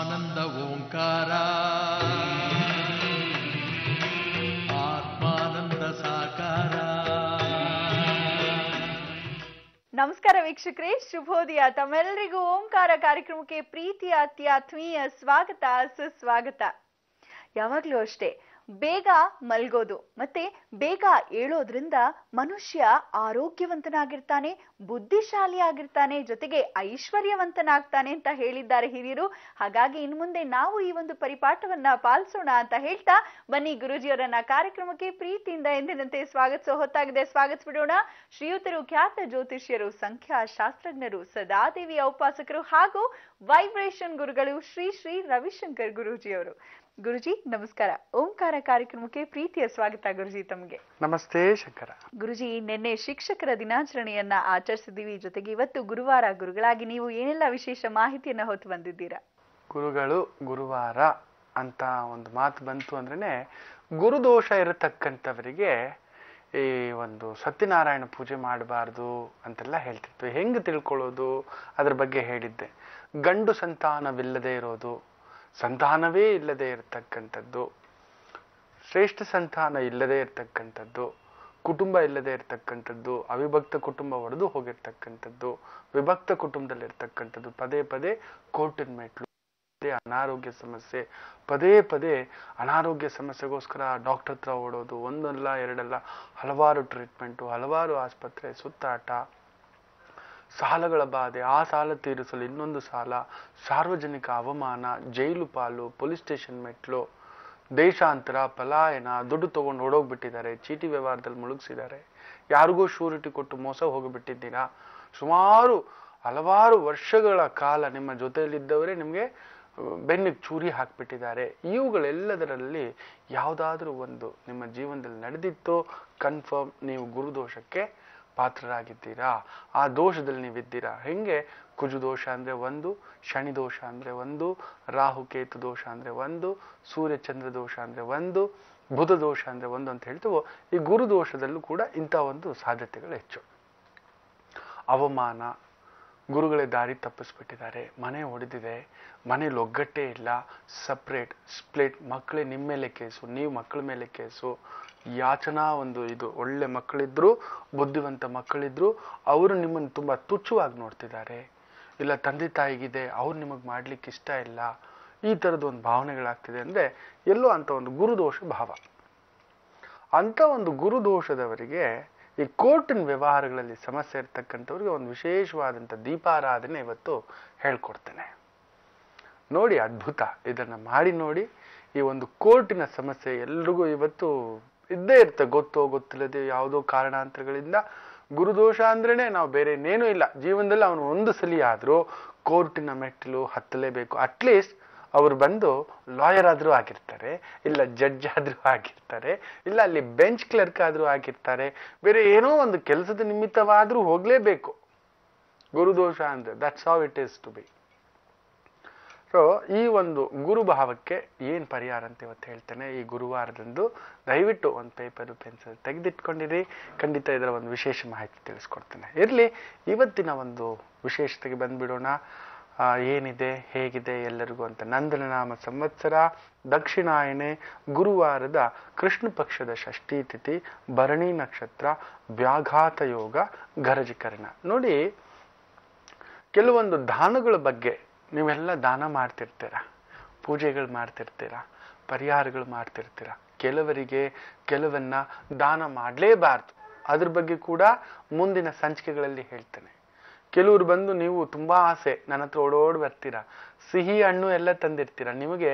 ಆನಂದ ಓಂಕಾರ ಆತ್ಮಾನಂದ ಸಾಕಾರ. ನಮಸ್ಕಾರ ವೀಕ್ಷಕರೇ, ಶುಭೋದಯ. ತಮ್ಮೆಲ್ಲರಿಗೂ ಓಂಕಾರ ಕಾರ್ಯಕ್ರಮಕ್ಕೆ ಪ್ರೀತಿಯ ಅತ್ಯಾತ್ಮೀಯ ಸ್ವಾಗತ, ಸುಸ್ವಾಗತ. ಯಾವಾಗ್ಲೂ ಅಷ್ಟೇ, ಬೇಗ ಮಲ್ಗೋದು ಮತ್ತೆ ಬೇಗ ಏಳೋದ್ರಿಂದ ಮನುಷ್ಯ ಆರೋಗ್ಯವಂತನಾಗಿರ್ತಾನೆ, ಬುದ್ಧಿಶಾಲಿ ಆಗಿರ್ತಾನೆ, ಜೊತೆಗೆ ಐಶ್ವರ್ಯವಂತನಾಗ್ತಾನೆ ಅಂತ ಹೇಳಿದ್ದಾರೆ ಹಿರಿಯರು. ಹಾಗಾಗಿ ಇನ್ನು ಮುಂದೆ ನಾವು ಈ ಒಂದು ಪರಿಪಾಠವನ್ನ ಪಾಲಿಸೋಣ ಅಂತ ಹೇಳ್ತಾ ಬನ್ನಿ ಗುರೂಜಿಯವರನ್ನ ಕಾರ್ಯಕ್ರಮಕ್ಕೆ ಪ್ರೀತಿಯಿಂದ ಎಂದಿನಂತೆ ಸ್ವಾಗತಿಸೋ ಹೊತ್ತಾಗಿದೆ. ಸ್ವಾಗತಿಸ್ಬಿಡೋಣ. ಶ್ರೀಯುತರು ಖ್ಯಾತ ಜ್ಯೋತಿಷ್ಯರು, ಸಂಖ್ಯಾ ಶಾಸ್ತ್ರಜ್ಞರು, ಸದಾದೇವಿಯ ಉಪಾಸಕರು ಹಾಗೂ ವೈಬ್ರೇಷನ್ ಗುರುಗಳು ಶ್ರೀ ಶ್ರೀ ರವಿಶಂಕರ್ ಗುರೂಜಿಯವರು. ಗುರುಜಿ ನಮಸ್ಕಾರ. ಓಂಕಾರ ಕಾರ್ಯಕ್ರಮಕ್ಕೆ ಪ್ರೀತಿಯ ಸ್ವಾಗತ ಗುರುಜಿ ತಮಗೆ. ನಮಸ್ತೆ ಶಂಕರ. ಗುರುಜಿ, ನಿನ್ನೆ ಶಿಕ್ಷಕರ ದಿನಾಚರಣೆಯನ್ನ ಆಚರಿಸಿದೀವಿ. ಜೊತೆಗೆ ಇವತ್ತು ಗುರುವಾರ. ಗುರುಗಳಾಗಿ ನೀವು ಏನೆಲ್ಲ ವಿಶೇಷ ಮಾಹಿತಿಯನ್ನ ಹೊತ್ತು ಬಂದಿದ್ದೀರಾ? ಗುರುಗಳು ಗುರುವಾರ ಅಂತ ಒಂದು ಮಾತು ಬಂತು ಅಂದ್ರೇನೆ ಗುರುದೋಷ ಇರತಕ್ಕಂಥವರಿಗೆ ಈ ಒಂದು ಸತ್ಯನಾರಾಯಣ ಪೂಜೆ ಮಾಡಬಾರ್ದು ಅಂತೆಲ್ಲ ಹೇಳ್ತಿದ್ವಿ. ಹೆಂಗೆ ತಿಳ್ಕೊಳ್ಳೋದು ಅದ್ರ ಬಗ್ಗೆ ಹೇಳಿದ್ದೆ. ಗಂಡು ಸಂತಾನವಿಲ್ಲದೆ ಇರೋದು, ಸಂತಾನವೇ ಇಲ್ಲದೆ ಇರತಕ್ಕಂಥದ್ದು, ಶ್ರೇಷ್ಠ ಸಂತಾನ ಇಲ್ಲದೆ ಇರತಕ್ಕಂಥದ್ದು, ಕುಟುಂಬ ಇಲ್ಲದೆ ಇರತಕ್ಕಂಥದ್ದು, ಅವಿಭಕ್ತ ಕುಟುಂಬ ಒಡೆದು ಹೋಗಿರ್ತಕ್ಕಂಥದ್ದು, ವಿಭಕ್ತ ಕುಟುಂಬದಲ್ಲಿರ್ತಕ್ಕಂಥದ್ದು, ಪದೇ ಪದೇ ಕೋರ್ಟಿನ ಮೆಟ್ಲು, ಅನಾರೋಗ್ಯ ಸಮಸ್ಯೆ, ಪದೇ ಪದೇ ಅನಾರೋಗ್ಯ ಸಮಸ್ಯೆಗೋಸ್ಕರ ಡಾಕ್ಟರ್ ಹತ್ರ ಓಡೋದು, ಒಂದಲ್ಲ ಎರಡಲ್ಲ ಹಲವಾರು ಟ್ರೀಟ್ಮೆಂಟು, ಹಲವಾರು ಆಸ್ಪತ್ರೆ ಸುತ್ತಾಟ, ಸಾಲಗಳ ಬಾಧೆ, ಆ ಸಾಲ ತೀರಿಸಲು ಇನ್ನೊಂದು ಸಾಲ, ಸಾರ್ವಜನಿಕ ಅವಮಾನ, ಜೈಲು ಪಾಲು, ಪೊಲೀಸ್ ಸ್ಟೇಷನ್ ಮೆಟ್ಲು, ದೇಶಾಂತರ, ಪಲಾಯನ, ದುಡ್ಡು ತಗೊಂಡು ಓಡೋಗ್ಬಿಟ್ಟಿದ್ದಾರೆ, ಚೀಟಿ ವ್ಯವಹಾರದಲ್ಲಿ ಮುಳುಗಿಸಿದ್ದಾರೆ, ಯಾರಿಗೂ ಶೂರಿಟಿ ಕೊಟ್ಟು ಮೋಸ ಹೋಗಿಬಿಟ್ಟಿದ್ದೀರಾ, ಸುಮಾರು ಹಲವಾರು ವರ್ಷಗಳ ಕಾಲ ನಿಮ್ಮ ಜೊತೆಯಲ್ಲಿದ್ದವರೇ ನಿಮಗೆ ಬೆನ್ನಿಗೆ ಚೂರಿ ಹಾಕ್ಬಿಟ್ಟಿದ್ದಾರೆ. ಇವುಗಳೆಲ್ಲದರಲ್ಲಿ ಯಾವುದಾದ್ರೂ ಒಂದು ನಿಮ್ಮ ಜೀವನದಲ್ಲಿ ನಡೆದಿತ್ತೋ ಕನ್ಫರ್ಮ್ ನೀವು ಗುರುದೋಷಕ್ಕೆ ಪಾತ್ರರಾಗಿದ್ದೀರಾ. ಆ ದೋಷದಲ್ಲಿ ನೀವಿದ್ದೀರಾ. ಹೆಂಗೆ ಕುಜು ದೋಷ ಅಂದ್ರೆ ಒಂದು, ಶನಿ ದೋಷ ಅಂದ್ರೆ ಒಂದು, ರಾಹು ಕೇತು ದೋಷ ಅಂದ್ರೆ ಒಂದು, ಸೂರ್ಯ ಚಂದ್ರ ದೋಷ ಅಂದ್ರೆ ಒಂದು, ಬುಧ ದೋಷ ಅಂದ್ರೆ ಒಂದು ಅಂತ ಹೇಳ್ತೀವೋ, ಈ ಗುರು ದೋಷದಲ್ಲೂ ಕೂಡ ಇಂಥ ಒಂದು ಸಾಧ್ಯತೆಗಳು ಹೆಚ್ಚು. ಅವಮಾನ, ಗುರುಗಳೇ ದಾರಿ ತಪ್ಪಿಸ್ಬಿಟ್ಟಿದ್ದಾರೆ, ಮನೆ ಒಡೆದಿದೆ, ಮನೇಲಿ ಒಗ್ಗಟ್ಟೇ ಇಲ್ಲ, ಸಪ್ರೇಟ್ ಸ್ಪ್ಲಿಟ್, ಮಕ್ಕಳೇ ನಿಮ್ಮ ಮೇಲೆ ಕೇಸು, ನೀವು ಮಕ್ಕಳ ಮೇಲೆ ಕೇಸು, ಯಾಚನಾ ಒಂದು ಇದು, ಒಳ್ಳೆ ಮಕ್ಕಳಿದ್ರು, ಬುದ್ಧಿವಂತ ಮಕ್ಕಳಿದ್ರು, ಅವರು ನಿಮ್ಮನ್ನು ತುಂಬಾ ತುಚ್ಛವಾಗಿ ನೋಡ್ತಿದ್ದಾರೆ, ಇಲ್ಲ ತಂದೆ ತಾಯಿಗಿದೆ ಅವ್ರು ನಿಮಗೆ ಮಾಡ್ಲಿಕ್ಕೆ ಇಷ್ಟ ಇಲ್ಲ, ಈ ಥರದ ಒಂದು ಭಾವನೆಗಳಾಗ್ತಿದೆ ಅಂದ್ರೆ ಎಲ್ಲೋ ಅಂತ ಒಂದು ಗುರುದೋಷ ಭಾವ. ಅಂತ ಒಂದು ಗುರುದೋಷದವರಿಗೆ ಈ ಕೋರ್ಟಿನ ವ್ಯವಹಾರಗಳಲ್ಲಿ ಸಮಸ್ಯೆ ಇರ್ತಕ್ಕಂಥವ್ರಿಗೆ ಒಂದು ವಿಶೇಷವಾದಂಥ ದೀಪಾರಾಧನೆ ಇವತ್ತು ಹೇಳ್ಕೊಡ್ತೇನೆ. ನೋಡಿ, ಅದ್ಭುತ. ಇದನ್ನ ಮಾಡಿ ನೋಡಿ. ಈ ಒಂದು ಕೋರ್ಟಿನ ಸಮಸ್ಯೆ ಎಲ್ರಿಗೂ ಇವತ್ತು ಇದ್ದೇ ಇರುತ್ತೆ, ಗೊತ್ತೋ ಗೊತ್ತಿಲ್ಲದೆ ಯಾವುದೋ ಕಾರಣಾಂತರಗಳಿಂದ. ಗುರುದೋಷ ಅಂದ್ರೇನೆ ನಾವು ಬೇರೆ ಇನ್ನೇನೂ ಇಲ್ಲ ಜೀವನದಲ್ಲಿ. ಅವನು ಒಂದು ಸಲ ಆದ್ರೂ ಕೋರ್ಟಿನ ಮೆಟ್ಟಿಲು ಹತ್ತಲೇಬೇಕು. ಅಟ್ಲೀಸ್ಟ್ ಅವರು ಬಂದು ಲಾಯರ್ ಆದ್ರೂ ಆಗಿರ್ತಾರೆ, ಇಲ್ಲ ಜಡ್ಜ್ ಆದ್ರೂ ಆಗಿರ್ತಾರೆ, ಇಲ್ಲ ಅಲ್ಲಿ ಬೆಂಚ್ ಕ್ಲರ್ಕ್ ಆದ್ರೂ ಆಗಿರ್ತಾರೆ, ಬೇರೆ ಏನೋ ಒಂದು ಕೆಲಸದ ನಿಮಿತ್ತವಾದ್ರೂ ಹೋಗ್ಲೇಬೇಕು. ಗುರುದೋಷ ಅಂದ್ರೆ that's how it is to be. So ಈ ಒಂದು ಗುರು ಭಾವಕ್ಕೆ ಏನ್ ಪರಿಹಾರ ಅಂತ ಇವತ್ತು ಹೇಳ್ತೇನೆ. ಈ ಗುರುವಾರದಂದು ದಯವಿಟ್ಟು ಒಂದು ಪೇಪರ್ ಪೆನ್ಸಿಲ್ ತೆಗೆದಿಟ್ಕೊಂಡಿರಿ. ಖಂಡಿತ ಇದರ ಒಂದು ವಿಶೇಷ ಮಾಹಿತಿ ತಿಳಿಸ್ಕೊಡ್ತೇನೆ. ಇರ್ಲಿ, ಇವತ್ತಿನ ಒಂದು ವಿಶೇಷತೆಗೆ ಬಂದ್ಬಿಡೋಣ. ಏನಿದೆ ಹೇಗಿದೆ ಎಲ್ಲರಿಗೂ ಅಂತ. ನಂದನನಾಮ ಸಂವತ್ಸರ, ದಕ್ಷಿಣಾಯನೆ, ಗುರುವಾರದ ಕೃಷ್ಣ ಪಕ್ಷದ ಷಷ್ಠಿ ತಿಥಿ, ಭರಣಿ ನಕ್ಷತ್ರ, ವ್ಯಾಘಾತ ಯೋಗ, ಗರಜಿಕರಣ. ನೋಡಿ, ಕೆಲವೊಂದು ದಾನಗಳ ಬಗ್ಗೆ ನೀವೆಲ್ಲ ದಾನ ಮಾಡ್ತಿರ್ತೀರ, ಪೂಜೆಗಳು ಮಾಡ್ತಿರ್ತೀರ, ಪರಿಹಾರಗಳು ಮಾಡ್ತಿರ್ತೀರ. ಕೆಲವರಿಗೆ ಕೆಲವನ್ನ ದಾನ ಮಾಡಲೇಬಾರ್ದು. ಅದ್ರ ಬಗ್ಗೆ ಕೂಡ ಮುಂದಿನ ಸಂಚಿಕೆಗಳಲ್ಲಿ ಹೇಳ್ತೇನೆ. ಕೆಲವರು ಬಂದು ನೀವು ತುಂಬಾ ಆಸೆ ನನ್ನ ಹತ್ರ ಓಡೋಡಿ ಬರ್ತೀರಾ, ಸಿಹಿ ಹಣ್ಣು ಎಲ್ಲ ತಂದಿರ್ತೀರ, ನಿಮಗೆ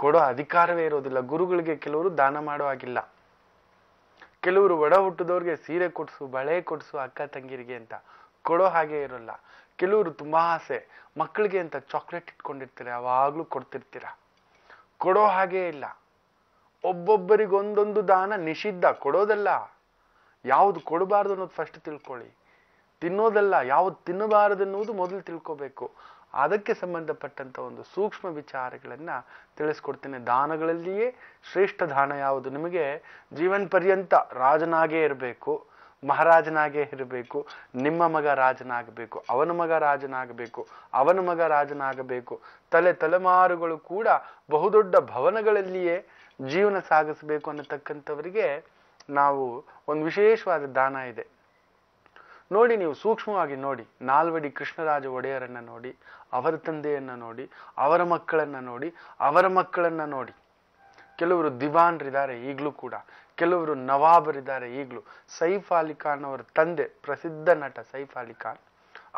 ಕೊಡೋ ಅಧಿಕಾರವೇ ಇರೋದಿಲ್ಲ. ಗುರುಗಳಿಗೆ ಕೆಲವರು ದಾನ ಮಾಡೋ ಆಗಿಲ್ಲ. ಕೆಲವರು ಒಡ ಹುಟ್ಟಿದವ್ರಿಗೆ ಸೀರೆ ಕೊಡ್ಸು, ಬಳೆ ಕೊಡ್ಸು ಅಕ್ಕ ತಂಗಿರಿಗೆ ಅಂತ ಕೊಡೋ ಹಾಗೆ ಇರೋಲ್ಲ. ಕೆಲವರು ತುಂಬಾ ಆಸೆ, ಮಕ್ಕಳಿಗೆ ಅಂತ ಚಾಕ್ಲೇಟ್ ಇಟ್ಕೊಂಡಿರ್ತೀರ, ಯಾವಾಗ್ಲೂ ಕೊಡ್ತಿರ್ತೀರ, ಕೊಡೋ ಹಾಗೆ ಇಲ್ಲ. ಒಬ್ಬೊಬ್ಬರಿಗೊಂದೊಂದು ದಾನ ನಿಷಿದ್ಧ. ಕೊಡೋದಲ್ಲ, ಯಾವುದು ಕೊಡಬಾರ್ದು ಅನ್ನೋದು ಫಸ್ಟ್ ತಿಳ್ಕೊಳ್ಳಿ. ತಿನ್ನೋದಲ್ಲ, ಯಾವ್ದು ತಿನ್ನಬಾರದು ಅನ್ನೋದು ಮೊದಲು ತಿಳ್ಕೋಬೇಕು. ಅದಕ್ಕೆ ಸಂಬಂಧಪಟ್ಟಂತ ಒಂದು ಸೂಕ್ಷ್ಮ ವಿಚಾರಗಳನ್ನ ತಿಳಿಸ್ಕೊಡ್ತೇನೆ. ದಾನಗಳಲ್ಲಿಯೇ ಶ್ರೇಷ್ಠ ದಾನ ಯಾವುದು? ನಿಮಗೆ ಜೀವನ ಪರ್ಯಂತ ರಾಜನಾಗೇ ಇರಬೇಕು, ಮಹಾರಾಜನಾಗೇ ಇರಬೇಕು, ನಿಮ್ಮ ಮಗ ರಾಜನಾಗಬೇಕು, ಅವನ ಮಗ ರಾಜನಾಗಬೇಕು, ಅವನ ಮಗ ರಾಜನಾಗಬೇಕು, ತಲೆಮಾರುಗಳು ಕೂಡ ಬಹುದೊಡ್ಡ ಭವನಗಳಲ್ಲಿಯೇ ಜೀವನ ಸಾಗಿಸಬೇಕು ಅನ್ನತಕ್ಕಂಥವರಿಗೆ ನಾವು ಒಂದು ವಿಶೇಷವಾದ ದಾನ ಇದೆ. ನೋಡಿ, ನೀವು ಸೂಕ್ಷ್ಮವಾಗಿ ನೋಡಿ, ನಾಲ್ವಡಿ ಕೃಷ್ಣರಾಜ ಒಡೆಯರನ್ನ ನೋಡಿ, ಅವರ ತಂದೆಯನ್ನ ನೋಡಿ, ಅವರ ಮಕ್ಕಳನ್ನ ನೋಡಿ, ಅವರ ಮಕ್ಕಳನ್ನ ನೋಡಿ. ಕೆಲವರು ದಿವಾನ್ರಿದ್ದಾರೆ ಈಗಲೂ ಕೂಡ, ಕೆಲವರು ನವಾಬರಿದ್ದಾರೆ ಈಗಲೂ. ಸೈಫ್ ಅಲಿ ಖಾನ್ ಅವರ ತಂದೆ, ಪ್ರಸಿದ್ಧ ನಟ ಸೈಫ್ ಅಲಿ ಖಾನ್,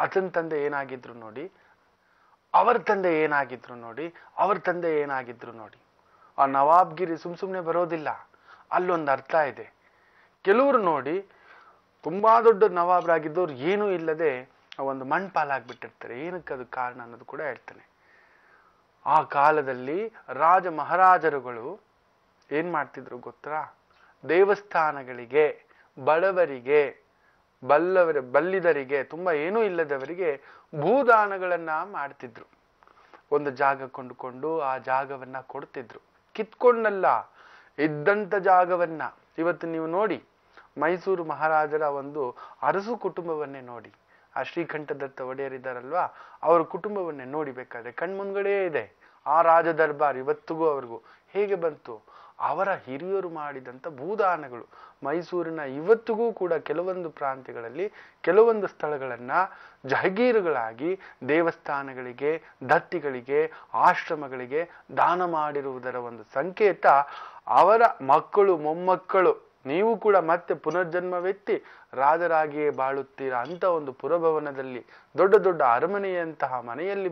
ಆತನ ತಂದೆ ಏನಾಗಿದ್ರು ನೋಡಿ, ಅವರ ತಂದೆ ಏನಾಗಿದ್ರು ನೋಡಿ, ಅವರ ತಂದೆ ಏನಾಗಿದ್ರು ನೋಡಿ. ಆ ನವಾಬ್ಗಿರಿ ಸುಮ್ನೆ ಬರೋದಿಲ್ಲ, ಅಲ್ಲೊಂದು ಅರ್ಥ ಇದೆ. ಕೆಲವರು ನೋಡಿ ತುಂಬಾ ದೊಡ್ಡ ನವಾಬರಾಗಿದ್ದವ್ರು ಏನೂ ಇಲ್ಲದೆ ಒಂದು ಮಣ್ಪಾಲಾಗ್ಬಿಟ್ಟಿರ್ತಾರೆ. ಏನಕ್ಕೆ ಅದು ಕಾರಣ ಅನ್ನೋದು ಕೂಡ ಹೇಳ್ತಾನೆ. ಆ ಕಾಲದಲ್ಲಿ ರಾಜ ಮಹಾರಾಜರುಗಳು ಏನ್ ಮಾಡ್ತಿದ್ರು ಗೊತ್ತಾ? ದೇವಸ್ಥಾನಗಳಿಗೆ, ಬಡವರಿಗೆ, ಬಲ್ಲಿದರಿಗೆ, ತುಂಬಾ ಏನೂ ಇಲ್ಲದವರಿಗೆ ಭೂದಾನಗಳನ್ನ ಮಾಡ್ತಿದ್ರು. ಒಂದು ಜಾಗ ಕೊಂಡುಕೊಂಡು ಆ ಜಾಗವನ್ನ ಕೊಡ್ತಿದ್ರು. ಕಿತ್ಕೊಂಡಲ್ಲ, ಇದ್ದಂತ ಜಾಗವನ್ನ. ಇವತ್ತು ನೀವು ನೋಡಿ, ಮೈಸೂರು ಮಹಾರಾಜರ ಒಂದು ಅರಸು ಕುಟುಂಬವನ್ನೇ ನೋಡಿ, ಆ ಶ್ರೀಕಂಠದತ್ತ ಒಡೆಯರಿದ್ದಾರಲ್ವಾ, ಅವರ ಕುಟುಂಬವನ್ನೇ ನೋಡಿ, ಬೇಕಾದ್ರೆ ಕಣ್ಮುಂಗಡೆ ಇದೆ. ಆ ರಾಜ ದರ್ಬಾರ್ ಇವತ್ತಿಗೂ ಅವ್ರಿಗೂ ಹೇಗೆ ಬಂತು? ಅವರ ಹಿರಿಯರು ಮಾಡಿದಂತ ಭೂದಾನಗಳು. ಮೈಸೂರಿನ ಇವತ್ತಿಗೂ ಕೂಡ ಕೆಲವೊಂದು ಪ್ರಾಂತ್ಯಗಳಲ್ಲಿ ಕೆಲವೊಂದು ಸ್ಥಳಗಳನ್ನ ಜಹಗೀರುಗಳಾಗಿ ದೇವಸ್ಥಾನಗಳಿಗೆ, ದತ್ತಿಗಳಿಗೆ, ಆಶ್ರಮಗಳಿಗೆ ದಾನ ಮಾಡಿರುವುದರ ಒಂದು ಸಂಕೇತ. ಅವರ ಮಕ್ಕಳು, ಮೊಮ್ಮಕ್ಕಳು, ನೀವು ಕೂಡ ಮತ್ತೆ ಪುನರ್ಜನ್ಮವೆತ್ತಿ ರಾಜರಾಗಿಯೇ ಬಾಳುತ್ತೀರಾ ಅಂತ ಒಂದು ಪುರಭವನದಲ್ಲಿ, ದೊಡ್ಡ ದೊಡ್ಡ ಅರಮನೆಯಂತಹ ಮನೆಯಲ್ಲಿ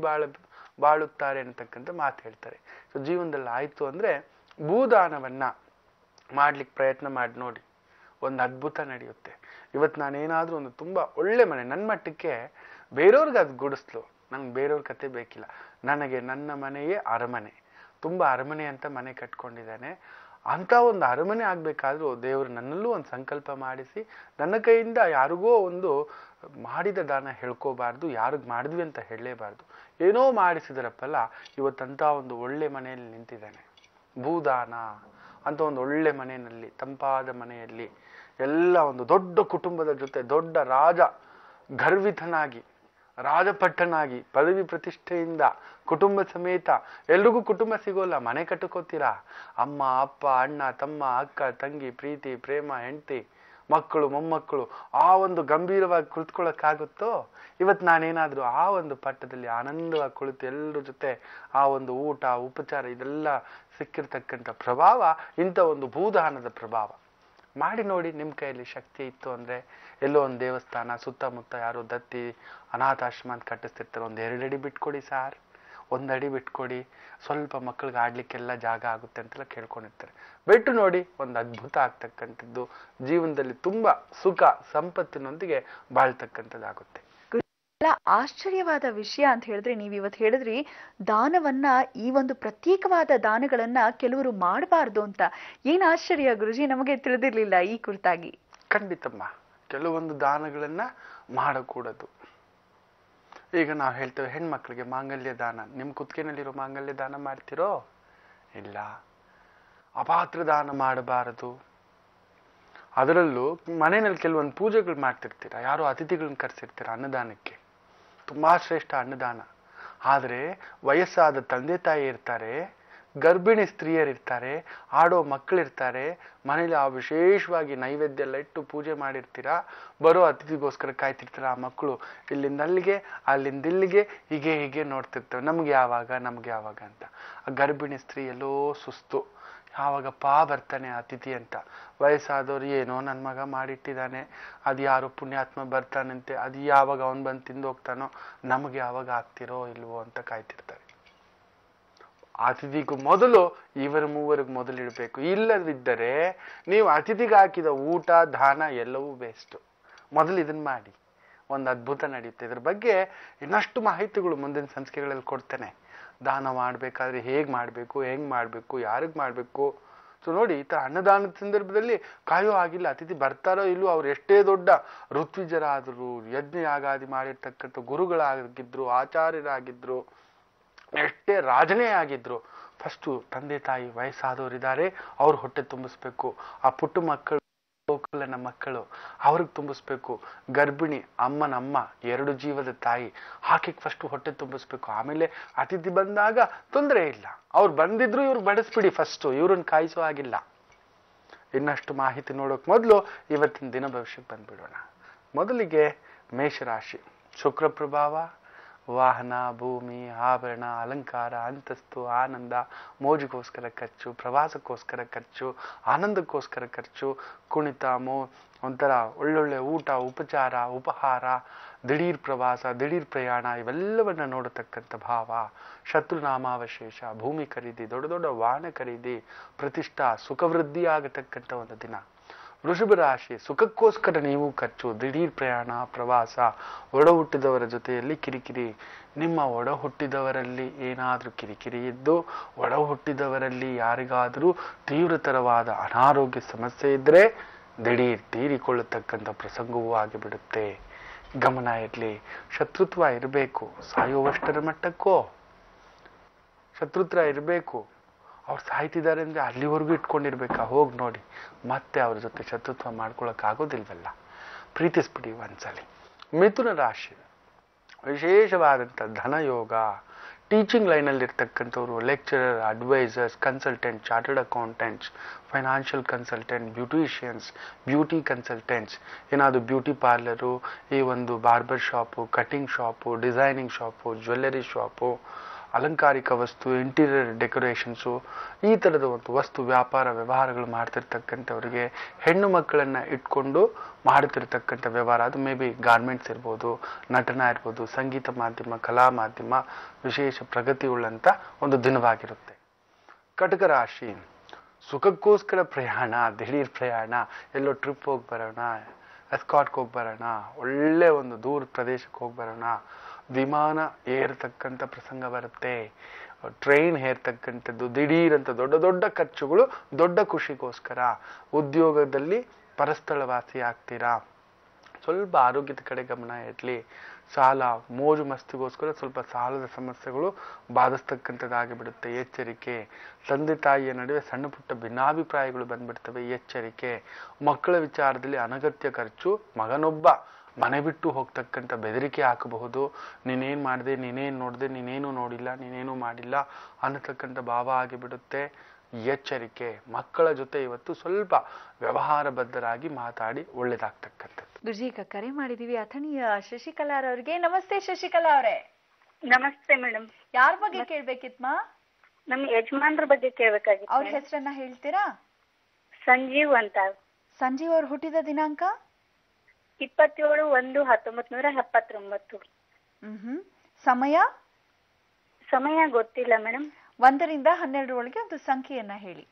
ಬಾಳುತ್ತಾರೆ ಅಂತಕ್ಕಂಥ ಮಾತು ಹೇಳ್ತಾರೆ. ಸೊ ಜೀವನದಲ್ಲಿ ಆಯ್ತು ಅಂದ್ರೆ ಭೂದಾನವನ್ನ ಮಾಡ್ಲಿಕ್ಕೆ ಪ್ರಯತ್ನ ಮಾಡಿ ನೋಡಿ, ಒಂದು ಅದ್ಭುತ ನಡೆಯುತ್ತೆ. ಇವತ್ತು ನಾನೇನಾದ್ರೂ ಒಂದು ತುಂಬಾ ಒಳ್ಳೆ ಮನೆ, ನನ್ನ ಮಟ್ಟಕ್ಕೆ, ಬೇರೆಯವ್ರಿಗೆ ಅದು ಗುಡಿಸ್ಲು, ನಂಗೆ ಬೇರೆಯವ್ರ ಕತೆ ಬೇಕಿಲ್ಲ. ನನಗೆ ನನ್ನ ಮನೆಯೇ ಅರಮನೆ, ತುಂಬಾ ಅರಮನೆ ಅಂತ ಮನೆ ಕಟ್ಕೊಂಡಿದ್ದಾನೆ. ಅಂತ ಒಂದು ಅರಮನೆ ಆಗ್ಬೇಕಾದ್ರೂ ದೇವರು ನನ್ನಲ್ಲೂ ಒಂದು ಸಂಕಲ್ಪ ಮಾಡಿಸಿ, ನನ್ನ ಕೈಯಿಂದ ಯಾರಿಗೋ ಒಂದು ಮಾಡಿದ ದಾನ ಹೇಳ್ಕೋಬಾರ್ದು, ಯಾರಿಗ್ ಮಾಡಿದ್ವಿ ಅಂತ ಹೇಳಲೇಬಾರ್ದು. ಏನೋ ಮಾಡಿಸಿದರ ಫಲ ಇವತ್ತಂತ ಒಂದು ಒಳ್ಳೆ ಮನೆಯಲ್ಲಿ ನಿಂತಿದ್ದಾನೆ. ಭೂದಾನ ಅಂತ ಒಂದು ಒಳ್ಳೆ ಮನೆಯಲ್ಲಿ, ತಂಪಾದ ಮನೆಯಲ್ಲಿ, ಎಲ್ಲ ಒಂದು ದೊಡ್ಡ ಕುಟುಂಬದ ಜೊತೆ, ದೊಡ್ಡ ರಾಜ ಗರ್ವಿತನಾಗಿ, ರಾಜಪಟ್ಟನಾಗಿ, ಪದವಿ ಪ್ರತಿಷ್ಠೆಯಿಂದ, ಕುಟುಂಬ ಸಮೇತ. ಎಲ್ರಿಗೂ ಕುಟುಂಬ ಸಿಗೋಲ್ಲ, ಮನೆ ಕಟ್ಟುಕೋತೀರಾ. ಅಮ್ಮ, ಅಪ್ಪ, ಅಣ್ಣ, ತಮ್ಮ, ಅಕ್ಕ, ತಂಗಿ, ಪ್ರೀತಿ, ಪ್ರೇಮ, ಹೆಂಡತಿ, ಮಕ್ಕಳು, ಮೊಮ್ಮಕ್ಕಳು, ಆ ಒಂದು ಗಂಭೀರವಾಗಿ ಕುಳಿತುಕೊಳ್ಳಕ್ಕಾಗುತ್ತೋ? ಇವತ್ತು ನಾನೇನಾದ್ರೂ ಆ ಒಂದು ಪಟ್ಟದಲ್ಲಿ ಆನಂದವಾಗಿ ಕುಳಿತು ಎಲ್ಲರ ಜೊತೆ ಆ ಒಂದು ಊಟ, ಉಪಚಾರ, ಇದೆಲ್ಲ ಸಿಕ್ಕಿರ್ತಕ್ಕಂಥ ಪ್ರಭಾವ ಇಂಥ ಒಂದು ಭೂದಾನದ ಪ್ರಭಾವ. ಮಾಡಿ ನೋಡಿ, ನಿಮ್ಮ ಕೈಯಲ್ಲಿ ಶಕ್ತಿ ಇತ್ತು ಅಂದ್ರೆ. ಎಲ್ಲೋ ಒಂದು ದೇವಸ್ಥಾನ ಸುತ್ತಮುತ್ತ ಯಾರೋ ದತ್ತಿ ಅನಾಥಾಶ್ರಮ ಅಂತ ಕಟ್ಟಿಸ್ತಿರ್ತಾರೆ, ಒಂದು 2 ಅಡಿ ಬಿಟ್ಕೊಡಿ ಸಾರ್, 1 ಅಡಿ ಬಿಟ್ಕೊಡಿ, ಸ್ವಲ್ಪ ಮಕ್ಕಳಿಗೆ ಆಡ್ಲಿಕ್ಕೆಲ್ಲ ಜಾಗ ಆಗುತ್ತೆ ಅಂತೆಲ್ಲ ಕೇಳ್ಕೊಂಡಿರ್ತಾರೆ. ಬಿಟ್ಟು ನೋಡಿ, ಒಂದು ಅದ್ಭುತ ಆಗ್ತಕ್ಕಂಥದ್ದು, ಜೀವನದಲ್ಲಿ ತುಂಬಾ ಸುಖ ಸಂಪತ್ತಿನೊಂದಿಗೆ ಬಾಳ್ತಕ್ಕಂಥದ್ದಾಗುತ್ತೆ. ಆಶ್ಚರ್ಯವಾದ ವಿಷಯ ಅಂತ ಹೇಳಿದ್ರೆ, ನೀವ್ ಇವತ್ತು ಹೇಳಿದ್ರಿ ದಾನವನ್ನ, ಈ ಒಂದು ಪ್ರತ್ಯೇಕವಾದ ದಾನಗಳನ್ನ ಕೆಲವರು ಮಾಡಬಾರ್ದು ಅಂತ. ಏನ್ ಆಶ್ಚರ್ಯ ಗುರುಜಿ, ನಮಗೆ ತಿಳಿದಿರ್ಲಿಲ್ಲ ಈ ಕುರಿತಾಗಿ. ಖಂಡಿತಮ್ಮ, ಕೆಲವೊಂದು ದಾನಗಳನ್ನ ಮಾಡಕೂಡದು. ಈಗ ನಾವು ಹೇಳ್ತೇವೆ ಹೆಣ್ಮಕ್ಳಿಗೆ ಮಾಂಗಲ್ಯ ದಾನ. ನಿಮ್ ಕುತ್ತಿಗೆನಲ್ಲಿರೋ ಮಾಂಗಲ್ಯ ದಾನ ಮಾಡ್ತಿರೋ? ಇಲ್ಲ. ಅಪಾತ್ರ ದಾನ ಮಾಡಬಾರದು. ಅದರಲ್ಲೂ ಮನೆಯಲ್ಲಿ ಕೆಲವೊಂದು ಪೂಜೆಗಳು ಮಾಡ್ತಿರ್ತೀರ, ಯಾರೋ ಅತಿಥಿಗಳನ್ನ ಕರೆಸಿರ್ತೀರ ಅನ್ನದಾನಕ್ಕೆ, ತುಂಬಾ ಶ್ರೇಷ್ಠ ಅನ್ನದಾನ. ಆದ್ರೆ ವಯಸ್ಸಾದ ತಂದೆ ತಾಯಿ ಇರ್ತಾರೆ, ಗರ್ಭಿಣಿ ಸ್ತ್ರೀಯರಿರ್ತಾರೆ, ಆಡೋ ಮಕ್ಕಳಿರ್ತಾರೆ, ಮನೇಲಿ ಆ ವಿಶೇಷವಾಗಿ ನೈವೇದ್ಯ ಎಲ್ಲ ಇಟ್ಟು ಪೂಜೆ ಮಾಡಿರ್ತೀರಾ, ಬರೋ ಅತಿಥಿಗೋಸ್ಕರ ಕಾಯ್ತಿರ್ತೀರ. ಆ ಮಕ್ಕಳು ಇಲ್ಲಿಂದ ಅಲ್ಲಿಗೆ, ಅಲ್ಲಿಂದ ಇಲ್ಲಿಗೆ, ಹೀಗೆ ನೋಡ್ತಿರ್ತವೆ, ನಮ್ಗೆ ಯಾವಾಗ ಅಂತ. ಆ ಗರ್ಭಿಣಿ ಸ್ತ್ರೀ ಎಲ್ಲೋ ಸುಸ್ತು, ಯಾವಾಗಪ್ಪ ಬರ್ತಾನೆ ಅತಿಥಿ ಅಂತ. ವಯಸ್ಸಾದವ್ರು ಏನೋ ನನ್ನ ಮಗ ಮಾಡಿಟ್ಟಿದ್ದಾನೆ, ಅದು ಯಾರು ಪುಣ್ಯಾತ್ಮ ಬರ್ತಾನಂತೆ, ಅದು ಯಾವಾಗ ಅವನ್ ಬಂದು ತಿಂದು ಹೋಗ್ತಾನೋ, ನಮ್ಗೆ ಯಾವಾಗ ಆಗ್ತಿರೋ ಇಲ್ವೋ ಅಂತ ಕಾಯ್ತಿರ್ತಾರೆ. ಅತಿಥಿಗೂ ಮೊದಲು ಇವರ ಮೂವರಿಗೆ ಮೊದಲು ಇಡಬೇಕು. ಇಲ್ಲದಿದ್ದರೆ ನೀವು ಅತಿಥಿಗೆ ಹಾಕಿದ ಊಟ, ದಾನ ಎಲ್ಲವೂ ವೇಸ್ಟ್. ಮೊದಲು ಇದನ್ನ ಮಾಡಿ, ಒಂದು ಅದ್ಭುತ ನಡೆಯುತ್ತೆ. ಇದ್ರ ಬಗ್ಗೆ ಇನ್ನಷ್ಟು ಮಾಹಿತಿಗಳು ಮುಂದಿನ ಸಂಚಿಕೆಗಳಲ್ಲಿ ಕೊಡ್ತೇನೆ. ದಾನ ಮಾಡ್ಬೇಕಾದ್ರೆ ಹೇಗ್ ಮಾಡ್ಬೇಕು, ಹೆಂಗ್ ಮಾಡ್ಬೇಕು, ಯಾರಿಗ್ ಮಾಡ್ಬೇಕು. ಸೊ ನೋಡಿ, ಈ ತರ ಅನ್ನದಾನದ ಸಂದರ್ಭದಲ್ಲಿ ಕಾಯೋ ಆಗಿಲ್ಲ, ಅತಿಥಿ ಬರ್ತಾರೋ ಇಲ್ವೋ, ಅವ್ರು ಎಷ್ಟೇ ದೊಡ್ಡ ಋತ್ವಿಜರಾದ್ರು, ಯಜ್ಞ ಯಾಗಾದಿ ಮಾಡಿರ್ತಕ್ಕಂಥ ಗುರುಗಳಾಗಿದ್ರು, ಆಚಾರ್ಯರಾಗಿದ್ರು, ಎಷ್ಟೇ ರಾಜನೇ ಆಗಿದ್ರು, ಫಸ್ಟು ತಂದೆ ತಾಯಿ ವಯಸ್ಸಾದವರಿದ್ದಾರೆ, ಅವ್ರ ಹೊಟ್ಟೆ ತುಂಬಿಸ್ಬೇಕು. ಆ ಪುಟ್ಟ ಮಕ್ಕಳು ಗೋಕುಲನ ಮಕ್ಕಳು, ಅವ್ರಿಗೆ ತುಂಬಿಸ್ಬೇಕು. ಗರ್ಭಿಣಿ ಅಮ್ಮ 2 ಜೀವದ ತಾಯಿ, ಆಕೆಗೆ ಫಸ್ಟ್ ಹೊಟ್ಟೆ ತುಂಬಿಸ್ಬೇಕು. ಆಮೇಲೆ ಅತಿಥಿ ಬಂದಾಗ ತೊಂದರೆ ಇಲ್ಲ, ಅವ್ರು ಬಂದಿದ್ರು ಇವ್ರಿಗೆ ಬಡಿಸ್ಬಿಡಿ, ಫಸ್ಟ್ ಇವ್ರನ್ನ ಕಾಯಿಸೋ ಆಗಿಲ್ಲ. ಇನ್ನಷ್ಟು ಮಾಹಿತಿ ನೋಡೋಕ್ ಮೊದಲು ಇವತ್ತಿನ ದಿನ ಭವಿಷ್ಯಕ್ಕೆ ಬಂದ್ಬಿಡೋಣ. ಮೊದಲಿಗೆ ಮೇಷರಾಶಿ. ಶುಕ್ರ ಪ್ರಭಾವ, ವಾಹನ, ಭೂಮಿ, ಆಭರಣ, ಅಲಂಕಾರ, ಅಂತಸ್ತು, ಆನಂದ, ಮೋಜಿಗೋಸ್ಕರ ಖರ್ಚು, ಪ್ರವಾಸಕ್ಕೋಸ್ಕರ ಖರ್ಚು, ಆನಂದಕ್ಕೋಸ್ಕರ ಖರ್ಚು, ಕುಣಿತ, ಒಂಥರ ಒಳ್ಳೊಳ್ಳೆ ಊಟ, ಉಪಚಾರ, ಉಪಹಾರ, ದಿಢೀರ್ ಪ್ರವಾಸ, ದಿಢೀರ್ ಪ್ರಯಾಣ, ಇವೆಲ್ಲವನ್ನ ನೋಡತಕ್ಕಂಥ ಭಾವ. ಶತ್ರುನಾಮಾವಶೇಷ, ಭೂಮಿ ಖರೀದಿ, ದೊಡ್ಡ ದೊಡ್ಡ ವಾಹನ ಖರೀದಿ, ಪ್ರತಿಷ್ಠಾ, ಸುಖವೃದ್ಧಿ ಆಗತಕ್ಕಂಥ ಒಂದು ದಿನ. ವೃಷಭ ರಾಶಿ. ಸುಖಕ್ಕೋಸ್ಕರ ನೀವು ಖರ್ಚು, ದಿಢೀರ್ ಪ್ರಯಾಣ, ಪ್ರವಾಸ, ಒಡ ಹುಟ್ಟಿದವರ ಜೊತೆಯಲ್ಲಿ ಕಿರಿಕಿರಿ. ನಿಮ್ಮ ಒಡ ಹುಟ್ಟಿದವರಲ್ಲಿ ಏನಾದ್ರೂ ಕಿರಿಕಿರಿ ಇದ್ದು, ಒಡ ಹುಟ್ಟಿದವರಲ್ಲಿ ಯಾರಿಗಾದ್ರೂ ತೀವ್ರತರವಾದ ಅನಾರೋಗ್ಯ ಸಮಸ್ಯೆ ಇದ್ರೆ ದಿಢೀರ್ ತೀರಿಕೊಳ್ಳತಕ್ಕಂಥ ಪ್ರಸಂಗವೂ ಆಗಿಬಿಡುತ್ತೆ. ಗಮನ ಇರಲಿ. ಶತ್ರುತ್ವ ಇರಬೇಕು, ಸಾಯುವಷ್ಟರ ಮಟ್ಟಕ್ಕೋ ಶತ್ರುತ್ವ ಇರಬೇಕು. ಅವ್ರು ಸಾಯ್ತಿದ್ದಾರೆ ಅಂದ್ರೆ ಅಲ್ಲಿವರೆಗೂ ಇಟ್ಕೊಂಡಿರ್ಬೇಕಾ? ಹೋಗಿ ನೋಡಿ, ಮತ್ತೆ ಅವ್ರ ಜೊತೆ ಶತ್ರುತ್ವ ಮಾಡ್ಕೊಳಕ್ ಆಗೋದಿಲ್ವಲ್ಲ. ಪ್ರೀತಿಸ್ಬಿಡಿ ಒಂದ್ಸಲಿ. ಮಿಥುನ ರಾಶಿ. ವಿಶೇಷವಾದಂಥ ಧನಯೋಗ. ಟೀಚಿಂಗ್ ಲೈನಲ್ಲಿ ಇರ್ತಕ್ಕಂಥವ್ರು, lecturer, advisors, consultant, chartered accountants, financial consultant, beauticians, beauty consultants, ಏನಾದ್ರು ಬ್ಯೂಟಿ ಪಾರ್ಲರು, ಈ ಒಂದು barber shop, cutting shop, designing shop, jewellery shop, ಅಲಂಕಾರಿಕ ವಸ್ತು, ಇಂಟೀರಿಯರ್ ಡೆಕೋರೇಷನ್ಸು, ಈ ಥರದ ಒಂದು ವಸ್ತು ವ್ಯಾಪಾರ ವ್ಯವಹಾರಗಳು ಮಾಡ್ತಿರ್ತಕ್ಕಂಥವ್ರಿಗೆ, ಹೆಣ್ಣು ಮಕ್ಕಳನ್ನ ಇಟ್ಕೊಂಡು ಮಾಡ್ತಿರ್ತಕ್ಕಂಥ ವ್ಯವಹಾರ, ಅದು ಮೇ ಬಿ ಗಾರ್ಮೆಂಟ್ಸ್ ಇರ್ಬೋದು, ನಟನ ಇರ್ಬೋದು, ಸಂಗೀತ ಮಾಧ್ಯಮ, ಕಲಾ ಮಾಧ್ಯಮ, ವಿಶೇಷ ಪ್ರಗತಿ ಉಳ್ಳಂತ ಒಂದು ದಿನವಾಗಿರುತ್ತೆ. ಕಟಕ ರಾಶಿ. ಸುಖಕ್ಕೋಸ್ಕರ ಪ್ರಯಾಣ, ದಿಢೀರ್ ಪ್ರಯಾಣ, ಎಲ್ಲೋ ಟ್ರಿಪ್ ಹೋಗಿ ಬರೋಣ, ಎಸ್ಕಾಟ್ಗೆ ಹೋಗಿ ಬರೋಣ, ಒಳ್ಳೆ ಒಂದು ದೂರ ಪ್ರದೇಶಕ್ಕೆ ಹೋಗಿ ಬರೋಣ, ವಿಮಾನ ಏರ್ತಕ್ಕಂಥ ಪ್ರಸಂಗ ಬರುತ್ತೆ, ಟ್ರೈನ್ ಏರ್ತಕ್ಕಂಥದ್ದು, ದಿಢೀರ್ ಅಂತ ದೊಡ್ಡ ದೊಡ್ಡ ಖರ್ಚುಗಳು, ದೊಡ್ಡ ಖುಷಿಗೋಸ್ಕರ. ಉದ್ಯೋಗದಲ್ಲಿ ಪರಸ್ಥಳವಾಸಿ ಆಗ್ತೀರಾ. ಸ್ವಲ್ಪ ಆರೋಗ್ಯದ ಕಡೆ ಗಮನ ಇರಲಿ. ಸಾಲ, ಮೋಜು ಮಸ್ತಿಗೋಸ್ಕರ ಸ್ವಲ್ಪ ಸಾಲದ ಸಮಸ್ಯೆಗಳು ಬಾಧಿಸ್ತಕ್ಕಂಥದ್ದಾಗಿ ಬಿಡುತ್ತೆ, ಎಚ್ಚರಿಕೆ. ತಂದೆ ತಾಯಿಯ ನಡುವೆ ಸಣ್ಣ ಪುಟ್ಟ ಭಿನ್ನಾಭಿಪ್ರಾಯಗಳು ಬಂದ್ಬಿಡ್ತವೆ, ಎಚ್ಚರಿಕೆ. ಮಕ್ಕಳ ವಿಚಾರದಲ್ಲಿ ಅನಗತ್ಯ ಖರ್ಚು. ಮಗನೊಬ್ಬ ಮನೆ ಬಿಟ್ಟು ಹೋಗ್ತಕ್ಕಂಥ ಬೆದರಿಕೆ ಹಾಕಬಹುದು. ನೀನೇನ್ ಮಾಡಿದೆ, ನೀನೇನ್ ನೋಡಿದೆ, ನೀನೇನು ನೋಡಿಲ್ಲ, ನೀನೇನು ಮಾಡಿಲ್ಲ ಅನ್ನತಕ್ಕಂಥ ಭಾವ ಆಗಿಬಿಡುತ್ತೆ. ಎಚ್ಚರಿಕೆ. ಮಕ್ಕಳ ಜೊತೆ ಇವತ್ತು ಸ್ವಲ್ಪ ವ್ಯವಹಾರಬದ್ಧರಾಗಿ ಮಾತಾಡಿ ಒಳ್ಳೇದಾಗ್ತಕ್ಕಂಥದ್ದು. ಗುರುಜಿ, ಈಗ ಕರೆ ಮಾಡಿದೀವಿ ಅಥಣಿಯ ಶಶಿಕಲಾ ಅವರಿಗೆ. ನಮಸ್ತೆ ಶಶಿಕಲಾ ಅವರೇ. ನಮಸ್ತೆ ಮೇಡಮ್. ಯಾರ ಬಗ್ಗೆ ಕೇಳ್ಬೇಕಿತ್ಮಾ? ನಮ್ ಯಜಮಾನ್ರ ಬಗ್ಗೆ ಕೇಳ್ಬೇಕಾಗಿತ್ತು. ಅವ್ರ ಹೆಸರನ್ನ ಹೇಳ್ತೀರಾ? ಸಂಜೀವ್ ಅಂತ. ಸಂಜೀವ್ ಅವ್ರು ಹುಟ್ಟಿದ ದಿನಾಂಕ 27/1/1979. ಸಮಯ ಸಮಯ ಗೊತ್ತಿಲ್ಲ ಮೇಡಮ್. 1 ರಿಂದ 12 ಒಳಗೆ ಒಂದು ಸಂಖ್ಯೆಯನ್ನ ಹೇಳಿ.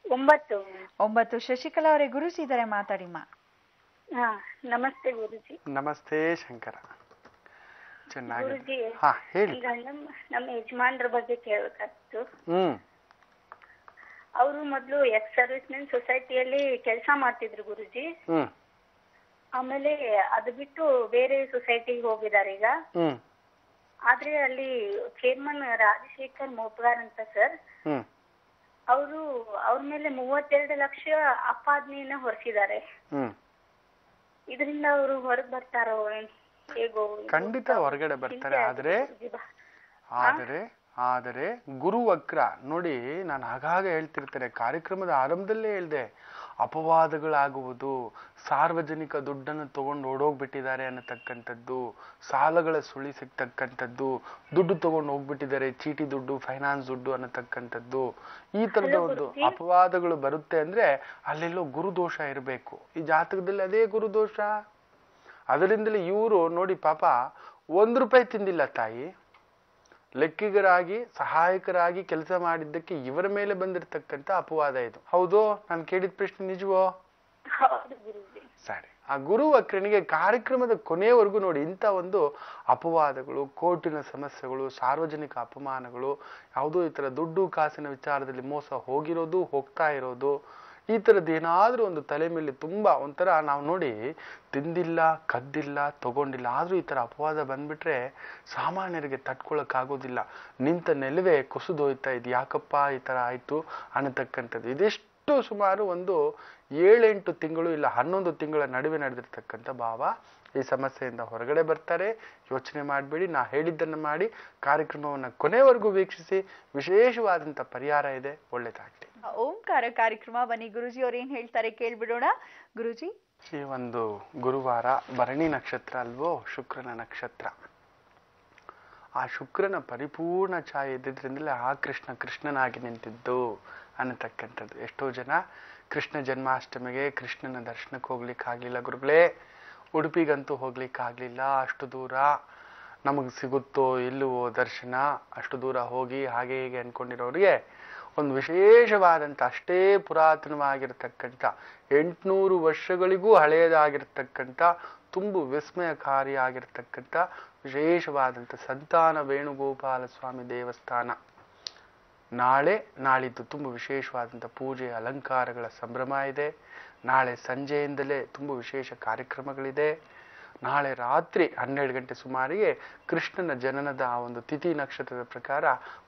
9. ಶಶಿಕಲಾ ಅವರೇ, ಗುರುಜಿ ಇದಾರೆ, ಮಾತಾಡಿಮ್ಮ. ಹಾ, ನಮಸ್ತೆ ಗುರುಜಿ. ನಮಸ್ತೆ ಶಂಕರ. ಚೆನ್ನಾಗಿ ಗುರುಜಿ, ಹೇಳಿ. ನಮ್ಮ ಯಜಮಾನ್ರ ಬಗ್ಗೆ ಕೇಳಬೇಕಾಗಿತ್ತು. ಅವರು ಮೊದ್ಲು ಎಕ್ಸ್ ಸರ್ವಿಸ್ ಮೆನ್ ಸೊಸೈಟಿಯಲ್ಲಿ ಕೆಲಸ ಮಾಡ್ತಿದ್ರು ಗುರುಜಿ. ಆಮೇಲೆ ಅದು ಬಿಟ್ಟು ಬೇರೆ ಸೊಸೈಟಿಗೆ ಹೋಗಿದ್ದಾರೆ ಈಗ. ಆದ್ರೆ ಅಲ್ಲಿ ಚೇರ್ಮನ್ ರಾಜಶೇಖರ್ ಮೋಪ್ಗಾರ್ ಅಂತ ಸರ್, ಅವರು ಅವ್ರ ಮೇಲೆ 32 ಲಕ್ಷ ಅಪಾದನೆಯನ್ನ ಹೊರಿಸಿದ್ದಾರೆ. ಇದರಿಂದ ಅವರು ಹೊರಗೆ ಬರ್ತಾರೋ ಹೇಗೋ? ಖಂಡಿತ ಹೊರಗಡೆ ಬರ್ತಾರೆ. ಆದರೆ ಗುರು ವಕ್ರ ನೋಡಿ, ನಾನು ಆಗಾಗ ಹೇಳ್ತಿರ್ತೇನೆ, ಕಾರ್ಯಕ್ರಮದ ಆರಂಭದಲ್ಲೇ ಹೇಳ್ದೆ, ಅಪವಾದಗಳಾಗುವುದು, ಸಾರ್ವಜನಿಕ ದುಡ್ಡನ್ನು ತಗೊಂಡು ಓಡೋಗ್ಬಿಟ್ಟಿದ್ದಾರೆ ಅನ್ನತಕ್ಕಂಥದ್ದು, ಸಾಲಗಳ ಸುಳಿ ಸಿಗ್ತಕ್ಕಂಥದ್ದು, ದುಡ್ಡು ತಗೊಂಡು ಹೋಗ್ಬಿಟ್ಟಿದ್ದಾರೆ, ಚೀಟಿ ದುಡ್ಡು, ಫೈನಾನ್ಸ್ ದುಡ್ಡು ಅನ್ನತಕ್ಕಂಥದ್ದು, ಈ ತರದ ಒಂದು ಅಪವಾದಗಳು ಬರುತ್ತೆ ಅಂದ್ರೆ ಅಲ್ಲೆಲ್ಲೋ ಗುರುದೋಷ ಇರಬೇಕು. ಈ ಜಾತಕದಲ್ಲಿ ಅದೇ ಗುರುದೋಷ. ಅದರಿಂದಲೇ ಇವರು ನೋಡಿ ಪಾಪ 1 ರೂಪಾಯಿ ತಿಂದಿಲ್ಲ ತಾಯಿ. ಲೆಕ್ಕಿಗರಾಗಿ ಸಹಾಯಕರಾಗಿ ಕೆಲಸ ಮಾಡಿದ್ದಕ್ಕೆ ಇವರ ಮೇಲೆ ಬಂದಿರತಕ್ಕಂಥ ಅಪವಾದ ಇದು. ಹೌದು? ನಾನು ಕೇಳಿದ ಪ್ರಶ್ನೆ ನಿಜವೋ? ಸರಿ. ಆ ಗುರು ವಕ್ರನಿಗೆ ಕಾರ್ಯಕ್ರಮದ ಕೊನೆಯವರೆಗೂ ನೋಡಿ ಇಂಥ ಒಂದು ಅಪವಾದಗಳು, ಕೋರ್ಟಿನ ಸಮಸ್ಯೆಗಳು, ಸಾರ್ವಜನಿಕ ಅಪಮಾನಗಳು, ಯಾವುದೋ ಈ ತರ ದುಡ್ಡು ಕಾಸಿನ ವಿಚಾರದಲ್ಲಿ ಮೋಸ ಹೋಗಿರೋದು, ಹೋಗ್ತಾ ಇರೋದು, ಈ ತರದ್ದು ಏನಾದ್ರೂ ಒಂದು ತಲೆ ಮೇಲೆ ತುಂಬಾ ಒಂಥರ ನಾವು ನೋಡಿ ತಿಂದಿಲ್ಲ, ಕದ್ದಿಲ್ಲ, ತಗೊಂಡಿಲ್ಲ, ಆದ್ರೂ ಈ ತರ ಅಪವಾದ ಬಂದ್ಬಿಟ್ರೆ ಸಾಮಾನ್ಯರಿಗೆ ತಟ್ಕೊಳಕ್ ಆಗೋದಿಲ್ಲ. ನಿಂತ ನೆಲವೇ ಕುಸಿದೋಯ್ತಾ, ಇದು ಯಾಕಪ್ಪ ಈ ತರ ಆಯ್ತು ಅನ್ನತಕ್ಕಂಥದ್ದು. ಇದಿಷ್ಟು ಸುಮಾರು ಒಂದು 7-8 ತಿಂಗಳು ಇಲ್ಲ 11 ತಿಂಗಳ ನಡುವೆ ನಡೆದಿರ್ತಕ್ಕಂಥ ಭಾವ ಈ ಸಮಸ್ಯೆಯಿಂದ ಹೊರಗಡೆ ಬರ್ತಾರೆ. ಯೋಚನೆ ಮಾಡಬೇಡಿ, ನಾ ಹೇಳಿದ್ದನ್ನು ಮಾಡಿ ಕಾರ್ಯಕ್ರಮವನ್ನು ಕೊನೆವರೆಗೂ ವೀಕ್ಷಿಸಿ. ವಿಶೇಷವಾದಂಥ ಪರಿಹಾರ ಇದೆ. ಒಳ್ಳೆದಾಗ್ಲಿ. ಓಂಕಾರ ಕಾರ್ಯಕ್ರಮ. ಬನ್ನಿ ಗುರುಜಿ ಅವ್ರು ಏನ್ ಹೇಳ್ತಾರೆ ಕೇಳ್ಬಿಡೋಣ. ಗುರುಜಿ, ಈ ಒಂದು ಗುರುವಾರ ಭರಣಿ ನಕ್ಷತ್ರ ಅಲ್ವೋ, ಶುಕ್ರನ ನಕ್ಷತ್ರ. ಆ ಶುಕ್ರನ ಪರಿಪೂರ್ಣ ಛಾಯೆ ಇದ್ದಿದ್ರಿಂದಲೇ ಆ ಕೃಷ್ಣನಾಗಿ ನಿಂತಿದ್ದು ಅನ್ನತಕ್ಕಂಥದ್ದು. ಎಷ್ಟೋ ಜನ ಕೃಷ್ಣ ಜನ್ಮಾಷ್ಟಮಿಗೆ ಕೃಷ್ಣನ ದರ್ಶನಕ್ಕೆ ಹೋಗ್ಲಿಕ್ಕಾಗ್ಲಿಲ್ಲ ಗುರುಗಳೇ, ಉಡುಪಿಗಂತೂ ಹೋಗ್ಲಿಕ್ಕಾಗ್ಲಿಲ್ಲ, ಅಷ್ಟು ದೂರ ನಮಗೆ ಸಿಗುತ್ತೋ ಇಲ್ಲವೋ ದರ್ಶನ, ಅಷ್ಟು ದೂರ ಹೋಗಿ ಹಾಗೆ ಹೀಗೆ ಅನ್ಕೊಂಡಿರೋರಿಗೆ ಒಂದು ವಿಶೇಷವಾದಂಥ ಅಷ್ಟೇ ಪುರಾತನವಾಗಿರ್ತಕ್ಕಂಥ 800 ವರ್ಷಗಳಿಗೂ ಹಳೆಯದಾಗಿರ್ತಕ್ಕಂಥ ತುಂಬು ವಿಸ್ಮಯಕಾರಿಯಾಗಿರ್ತಕ್ಕಂಥ ವಿಶೇಷವಾದಂಥ ಸಂತಾನ ವೇಣುಗೋಪಾಲ ಸ್ವಾಮಿ ದೇವಸ್ಥಾನ. ನಾಳಿದ್ದು ತುಂಬ ವಿಶೇಷವಾದಂಥ ಪೂಜೆ ಅಲಂಕಾರಗಳ ಸಂಭ್ರಮ ಇದೆ. ನಾಳೆ ಸಂಜೆಯಿಂದಲೇ ತುಂಬ ವಿಶೇಷ ಕಾರ್ಯಕ್ರಮಗಳಿದೆ. ನಾಳೆ ರಾತ್ರಿ 12 ಗಂಟೆ ಸುಮಾರಿಗೆ ಕೃಷ್ಣನ ಜನನದ ಆ ಒಂದು ತಿಥಿ ನಕ್ಷತ್ರದ ಪ್ರಕಾರ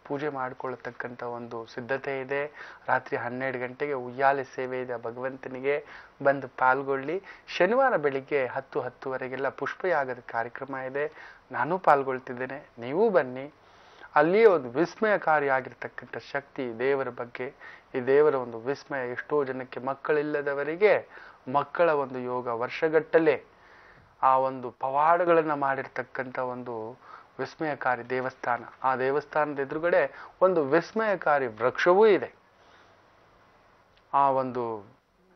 ಪೂಜೆ ಮಾಡಿಕೊಳ್ಳತಕ್ಕಂಥ ಒಂದು ಸಿದ್ಧತೆ ಇದೆ. ರಾತ್ರಿ 12 ಗಂಟೆಗೆ ಉಯ್ಯಾಲೆ ಸೇವೆ ಇದೆ ಭಗವಂತನಿಗೆ, ಬಂದು ಪಾಲ್ಗೊಳ್ಳಿ. ಶನಿವಾರ ಬೆಳಿಗ್ಗೆ 10-10ವರೆಗೆಲ್ಲ ಪುಷ್ಪಯಾಗದ ಕಾರ್ಯಕ್ರಮ ಇದೆ. ನಾನು ಪಾಲ್ಗೊಳ್ತಿದ್ದೇನೆ, ನೀವು ಬನ್ನಿ. ಅಲ್ಲಿಯೇ ಒಂದು ವಿಸ್ಮಯಕಾರಿಯಾಗಿರ್ತಕ್ಕಂಥ ಶಕ್ತಿ ದೇವರ ಬಗ್ಗೆ, ಈ ದೇವರ ಒಂದು ವಿಸ್ಮಯ. ಎಷ್ಟೋ ಜನಕ್ಕೆ ಮಕ್ಕಳಿಲ್ಲದವರಿಗೆ ಮಕ್ಕಳ ಒಂದು ಯೋಗ, ವರ್ಷಗಟ್ಟಲೆ ಆ ಒಂದು ಪವಾಡಗಳನ್ನ ಮಾಡಿರ್ತಕ್ಕಂಥ ಒಂದು ವಿಸ್ಮಯಕಾರಿ ದೇವಸ್ಥಾನ. ಆ ದೇವಸ್ಥಾನದ ಎದುರುಗಡೆ ಒಂದು ವಿಸ್ಮಯಕಾರಿ ವೃಕ್ಷವೂ ಇದೆ. ಆ ಒಂದು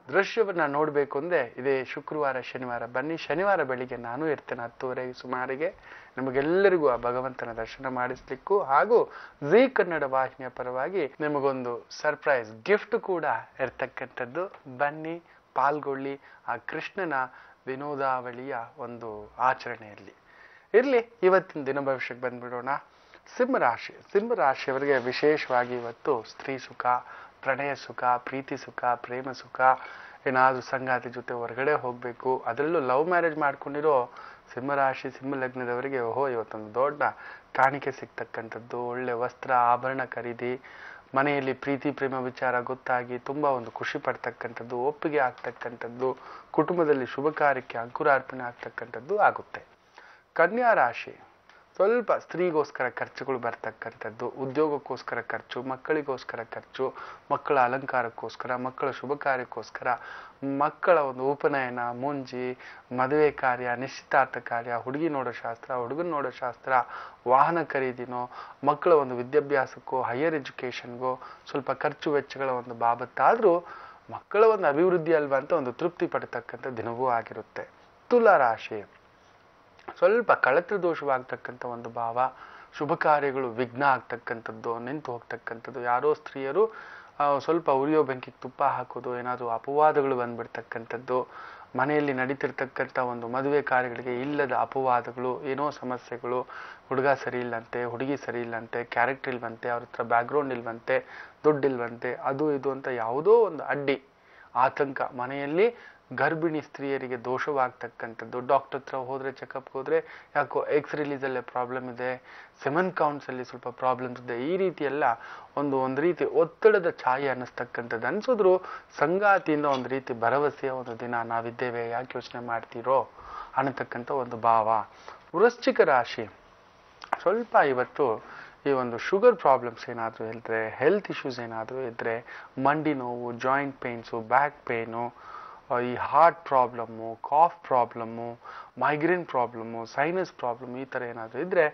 ದೃಶ್ಯವನ್ನ ನೋಡ್ಬೇಕು ಅಂದ್ರೆ ಇದೇ ಶುಕ್ರವಾರ ಶನಿವಾರ ಬನ್ನಿ. ಶನಿವಾರ ಬೆಳಿಗ್ಗೆ ನಾನು ಇರ್ತೇನೆ 10:30 ಸುಮಾರಿಗೆ. ನಿಮಗೆಲ್ಲರಿಗೂ ಆ ಭಗವಂತನ ದರ್ಶನ ಮಾಡಿಸ್ಲಿಕ್ಕೂ ಹಾಗೂ ಜೀ ಕನ್ನಡ ವಾಹಿನಿಯ ಪರವಾಗಿ ನಿಮಗೊಂದು ಸರ್ಪ್ರೈಸ್ ಗಿಫ್ಟ್ ಕೂಡ ಇರ್ತಕ್ಕಂಥದ್ದು. ಬನ್ನಿ, ಪಾಲ್ಗೊಳ್ಳಿ ಆ ಕೃಷ್ಣನ ವಿನೋದಾವಳಿಯ ಒಂದು ಆಚರಣೆಯಲ್ಲಿ. ಇರ್ಲಿ, ಇವತ್ತಿನ ದಿನ ಭವಿಷ್ಯಕ್ಕೆ ಬಂದ್ಬಿಡೋಣ. ಸಿಂಹರಾಶಿಯವರಿಗೆ ವಿಶೇಷವಾಗಿ ಇವತ್ತು ಸ್ತ್ರೀ ಸುಖ, ಪ್ರಣಯ ಸುಖ, ಪ್ರೀತಿ ಸುಖ, ಪ್ರೇಮ ಸುಖ, ಏನಾದ್ರೂ ಸಂಗಾತಿ ಜೊತೆ ಹೊರಗಡೆ ಹೋಗ್ಬೇಕು, ಅದರಲ್ಲೂ ಲವ್ ಮ್ಯಾರೇಜ್ ಮಾಡ್ಕೊಂಡಿರೋ ಸಿಂಹರಾಶಿ ಸಿಂಹ ಲಗ್ನದವರಿಗೆ ಇವತ್ತೊಂದು ದೊಡ್ಡ ಕಾಣಿಕೆ ಸಿಗ್ತಕ್ಕಂಥದ್ದು, ಒಳ್ಳೆ ವಸ್ತ್ರ ಆಭರಣ ಖರೀದಿ, ಮನೆಯಲ್ಲಿ ಪ್ರೀತಿ ಪ್ರೇಮ ವಿಚಾರ ಗೊತ್ತಾಗಿ ತುಂಬಾ ಒಂದು ಖುಷಿ ಪಡ್ತಕ್ಕಂಥದ್ದು, ಒಪ್ಪಿಗೆ ಆಗ್ತಕ್ಕಂಥದ್ದು, ಕುಟುಂಬದಲ್ಲಿ ಶುಭ ಕಾರ್ಯಕ್ಕೆ ಅಂಕುರಾರ್ಪಣೆ ಆಗ್ತಕ್ಕಂಥದ್ದು ಆಗುತ್ತೆ. ಕನ್ಯಾ ರಾಶಿ ಸ್ವಲ್ಪ ಸ್ತ್ರೀಗೋಸ್ಕರ ಖರ್ಚುಗಳು ಬರ್ತಕ್ಕಂಥದ್ದು, ಉದ್ಯೋಗಕ್ಕೋಸ್ಕರ ಖರ್ಚು, ಮಕ್ಕಳಿಗೋಸ್ಕರ ಖರ್ಚು, ಮಕ್ಕಳ ಅಲಂಕಾರಕ್ಕೋಸ್ಕರ, ಮಕ್ಕಳ ಶುಭ ಕಾರ್ಯಕ್ಕೋಸ್ಕರ, ಮಕ್ಕಳ ಒಂದು ಉಪನಯನ, ಮುಂಜಿ, ಮದುವೆ ಕಾರ್ಯ, ನಿಶ್ಚಿತಾರ್ಥ ಕಾರ್ಯ, ಹುಡುಗಿ ನೋಡೋ ಶಾಸ್ತ್ರ, ಹುಡುಗನ ನೋಡೋ ಶಾಸ್ತ್ರ, ವಾಹನ ಖರೀದಿನೋ, ಮಕ್ಕಳ ಒಂದು ವಿದ್ಯಾಭ್ಯಾಸಕ್ಕೋ, ಹೈಯರ್ ಎಜುಕೇಷನ್ಗೋ ಸ್ವಲ್ಪ ಖರ್ಚು ವೆಚ್ಚಗಳ ಒಂದು ಬಾಬತ್ತಾದ್ರೂ ಮಕ್ಕಳ ಒಂದು ಅಭಿವೃದ್ಧಿ ಅಲ್ವಾ ಅಂತ ಒಂದು ತೃಪ್ತಿ ಪಡ್ತಕ್ಕಂಥ ದಿನವೂ ಆಗಿರುತ್ತೆ. ತುಲಾ ರಾಶಿ ಸ್ವಲ್ಪ ಕಳತ್ರ ದೋಷವಾಗ್ತಕ್ಕಂಥ ಒಂದು ಭಾವ, ಶುಭ ಕಾರ್ಯಗಳು ವಿಘ್ನ ಆಗ್ತಕ್ಕಂಥದ್ದು, ನಿಂತು ಹೋಗ್ತಕ್ಕಂಥದ್ದು, ಯಾರೋ ಸ್ತ್ರೀಯರು ಸ್ವಲ್ಪ ಉರಿಯೋ ಬೆಂಕಿಗೆ ತುಪ್ಪ ಹಾಕೋದು, ಏನಾದರೂ ಅಪವಾದಗಳು ಬಂದ್ಬಿಡ್ತಕ್ಕಂಥದ್ದು, ಮನೆಯಲ್ಲಿ ನಡೀತಿರ್ತಕ್ಕಂಥ ಒಂದು ಮದುವೆ ಕಾರ್ಯಗಳಿಗೆ ಇಲ್ಲದ ಅಪವಾದಗಳು, ಏನೋ ಸಮಸ್ಯೆಗಳು, ಹುಡುಗ ಸರಿ ಇಲ್ಲಂತೆ, ಹುಡುಗಿ ಸರಿ ಇಲ್ಲಂತೆ, ಕ್ಯಾರೆಕ್ಟರ್ ಇಲ್ವಂತೆ, ಅವ್ರ ಹತ್ರ ಬ್ಯಾಕ್ಗ್ರೌಂಡ್ ಇಲ್ವಂತೆ, ದುಡ್ಡಿಲ್ವಂತೆ, ಅದು ಇದು ಅಂತ ಯಾವುದೋ ಒಂದು ಅಡ್ಡಿ ಆತಂಕ ಮನೆಯಲ್ಲಿ. ಗರ್ಭಿಣಿ ಸ್ತ್ರೀಯರಿಗೆ ದೋಷವಾಗ್ತಕ್ಕಂಥದ್ದು, ಡಾಕ್ಟರ್ ಹತ್ರ ಹೋದ್ರೆ ಚೆಕಪ್ಗೆ ಹೋದ್ರೆ ಯಾಕೋ ಎಕ್ಸ್ ರಿಲೀಸಲ್ಲೇ ಪ್ರಾಬ್ಲಮ್ ಇದೆ, ಸೆಮನ್ ಕೌಂಟ್ಸ್ ಅಲ್ಲಿ ಸ್ವಲ್ಪ ಪ್ರಾಬ್ಲಮ್ಸ್ ಇದೆ, ಈ ರೀತಿ ಎಲ್ಲ ಒಂದು ರೀತಿ ಒತ್ತಡದ ಛಾಯೆ ಅನ್ನಿಸ್ತಕ್ಕಂಥದ್ದು. ಅನ್ಸಿದ್ರು ಸಂಗಾತಿಯಿಂದ ಒಂದು ರೀತಿ ಭರವಸೆಯ ಒಂದು ದಿನ, ನಾವಿದ್ದೇವೆ ಯಾಕೆ ಯೋಚನೆ ಮಾಡ್ತೀರೋ ಅನ್ನತಕ್ಕಂಥ ಒಂದು ಭಾವ. ವೃಶ್ಚಿಕ ರಾಶಿ ಸ್ವಲ್ಪ ಇವತ್ತು ಈ ಒಂದು ಶುಗರ್ ಪ್ರಾಬ್ಲಮ್ಸ್ ಏನಾದರೂ ಇದ್ರೆ, ಹೆಲ್ತ್ ಇಶ್ಯೂಸ್ ಏನಾದರೂ ಇದ್ರೆ, ಮಂಡಿ ನೋವು, ಜಾಯಿಂಟ್ ಪೇನ್ಸು, ಬ್ಯಾಕ್ ಪೇನು, ಈ heart problem, cough problem, migraine problem, sinus problem, ಈ ಥರ ಏನಾದರೂ ಇದ್ರೆ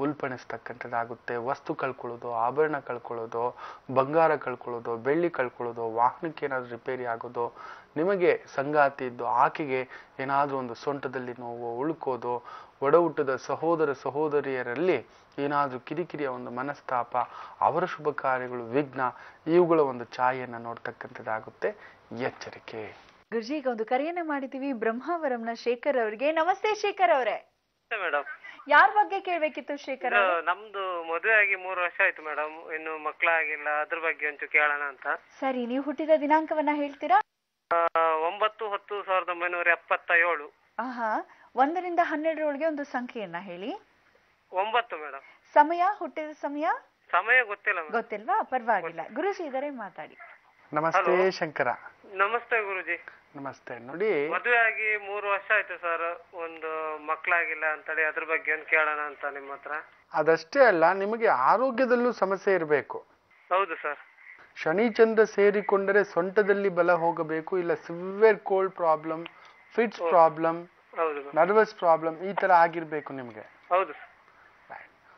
ಉಲ್ಪಣಿಸ್ತಕ್ಕಂಥದ್ದಾಗುತ್ತೆ. ವಸ್ತು ಕಳ್ಕೊಳ್ಳೋದು, ಆಭರಣ ಕಳ್ಕೊಳ್ಳೋದು, ಬಂಗಾರ ಕಳ್ಕೊಳ್ಳೋದು, ಬೆಳ್ಳಿ ಕಳ್ಕೊಳ್ಳೋದು, ವಾಹನಕ್ಕೆ ಏನಾದರೂ ರಿಪೇರಿ ಆಗೋದು, ನಿಮಗೆ ಸಂಗಾತಿ ಇದ್ದು ಆಕೆಗೆ ಏನಾದರೂ ಒಂದು ಸೊಂಟದಲ್ಲಿ ನೋವು, ಉಳ್ಕೋದು, ಒಡ ಹುಟ್ಟದ ಸಹೋದರ ಸಹೋದರಿಯರಲ್ಲಿ ಏನಾದರೂ ಕಿರಿಕಿರಿಯ ಒಂದು ಮನಸ್ತಾಪ, ಅವರ ಶುಭ ಕಾರ್ಯಗಳು ವಿಘ್ನ, ಇವುಗಳ ಒಂದು ಛಾಯೆಯನ್ನು ನೋಡ್ತಕ್ಕಂಥದ್ದಾಗುತ್ತೆ. ಎಚ್ಚರಿಕೆ. ಗುರುಜಿ, ಈಗ ಒಂದು ಕರೆಯನ್ನ ಮಾಡಿದೀವಿ ಬ್ರಹ್ಮಾವರಂನ ಶೇಖರ್ ಅವರಿಗೆ. ನಮಸ್ತೆ ಶೇಖರ್ ಅವರೇ. ಮೇಡಮ್, ಯಾರ ಬಗ್ಗೆ ಕೇಳ್ಬೇಕಿತ್ತು ಶೇಖರ್? ನಮ್ದು ಮದುವೆ ಆಗಿ 3 ವರ್ಷ ಆಯ್ತು ಮೇಡಮ್, ಇನ್ನು ಮಕ್ಕಳಾಗಿಲ್ಲ, ಅದ್ರ ಬಗ್ಗೆ ಒಂಚೂರು ಕೇಳೋಣ ಅಂತ. ಸರಿ, ನೀವು ಹುಟ್ಟಿದ ದಿನಾಂಕವನ್ನ ಹೇಳ್ತೀರಾ? 9/10/1977. 1 ರಿಂದ 12 ಒಂದು ಸಂಖ್ಯೆಯನ್ನ ಹೇಳಿ. 9 ಮೇಡಮ್. ಸಮಯ, ಹುಟ್ಟಿದ ಸಮಯ ಸಮಯ ಗೊತ್ತಿಲ್ಲ. ಗೊತ್ತಿಲ್ವಾ? ಪರವಾಗಿಲ್ಲ, ಗುರುಜಿ ಇದಾರೆ, ಮಾತಾಡಿ. ನಮಸ್ತೆ ಶಂಕರ. ನಮಸ್ತೆ ಗುರುಜಿ. ನಮಸ್ತೆ. ನೋಡಿ, ಮದುವೆ ಆಗಿ 3 ವರ್ಷ ಆಯ್ತು ಸರ್, ಒಂದು ಮಕ್ಕಳಾಗಿಲ್ಲ ಅಂತೇಳಿ ಅದ್ರ ಬಗ್ಗೆ ಒಂದು ಕೇಳೋಣ ಅಂತ ನಿಮ್ಮ ಹತ್ರ. ಅದಷ್ಟೇ ಅಲ್ಲ, ನಿಮಗೆ ಆರೋಗ್ಯದಲ್ಲೂ ಸಮಸ್ಯೆ ಇರಬೇಕು. ಹೌದು ಸರ್. ಶನಿ ಚಂದ್ರ ಸೇರಿಕೊಂಡರೆ ಸೊಂಟದಲ್ಲಿ ಬಲ ಹೋಗಬೇಕು, ಇಲ್ಲ severe cold problem, fits problem, nervous problem ಈ ತರ ಆಗಿರ್ಬೇಕು ನಿಮ್ಗೆ. ಹೌದು.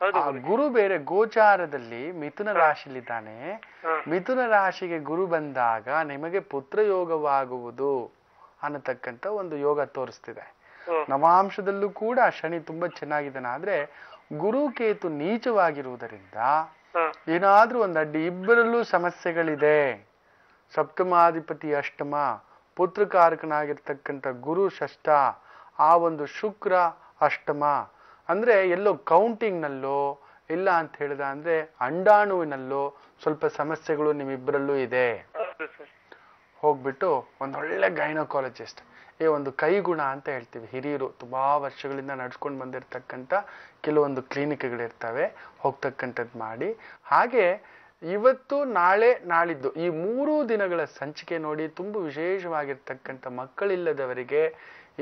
ಆ ಗುರು ಬೇರೆ ಗೋಚಾರದಲ್ಲಿ ಮಿಥುನ ರಾಶಿಲಿದ್ದಾನೆ. ಮಿಥುನ ರಾಶಿಗೆ ಗುರು ಬಂದಾಗ ನಿಮಗೆ ಪುತ್ರ ಯೋಗವಾಗುವುದು ಅನ್ನತಕ್ಕಂತ ಒಂದು ಯೋಗ ತೋರಿಸ್ತಿದೆ. ನವಾಂಶದಲ್ಲೂ ಕೂಡ ಶನಿ ತುಂಬಾ ಚೆನ್ನಾಗಿದ್ದಾನೆ. ಆದ್ರೆ ಗುರು ಕೇತು ನೀಚವಾಗಿರುವುದರಿಂದ ಏನಾದ್ರೂ ಒಂದು ಅಡ್ಡಿ, ಇಬ್ಬರಲ್ಲೂ ಸಮಸ್ಯೆಗಳಿದೆ. ಸಪ್ತಮಾಧಿಪತಿ ಅಷ್ಟಮ, ಪುತ್ರಕಾರಕನಾಗಿರ್ತಕ್ಕಂಥ ಗುರು ಷಷ್ಠ, ಆ ಒಂದು ಶುಕ್ರ ಅಷ್ಟಮ, ಅಂದ್ರೆ ಎಲ್ಲೋ ಕೌಂಟಿಂಗ್ ನಲ್ಲೋ ಇಲ್ಲ ಅಂತ ಹೇಳಿದ ಅಂದ್ರೆ ಅಂಡಾಣುವಿನಲ್ಲೋ ಸ್ವಲ್ಪ ಸಮಸ್ಯೆಗಳು ನಿಮ್ಮಿಬ್ಬರಲ್ಲೂ ಇದೆ. ಹೋಗ್ಬಿಟ್ಟು ಒಂದೊಳ್ಳೆ ಗೈನಕಾಲಜಿಸ್ಟ್, ಒಂದು ಕೈಗುಣ ಅಂತ ಹೇಳ್ತೀವಿ, ಹಿರಿಯರು ತುಂಬಾ ವರ್ಷಗಳಿಂದ ನಡ್ಸ್ಕೊಂಡು ಬಂದಿರತಕ್ಕಂಥ ಕೆಲವೊಂದು ಕ್ಲಿನಿಕ್ಗಳಿರ್ತವೆ, ಹೋಗ್ತಕ್ಕಂಥದ್ದು ಮಾಡಿ. ಹಾಗೆ ಇವತ್ತು ನಾಳೆ ನಾಳಿದ್ದು ಈ 3 ದಿನಗಳ ಸಂಚಿಕೆ ನೋಡಿ, ತುಂಬ ವಿಶೇಷವಾಗಿರ್ತಕ್ಕಂಥ ಮಕ್ಕಳಿಲ್ಲದವರಿಗೆ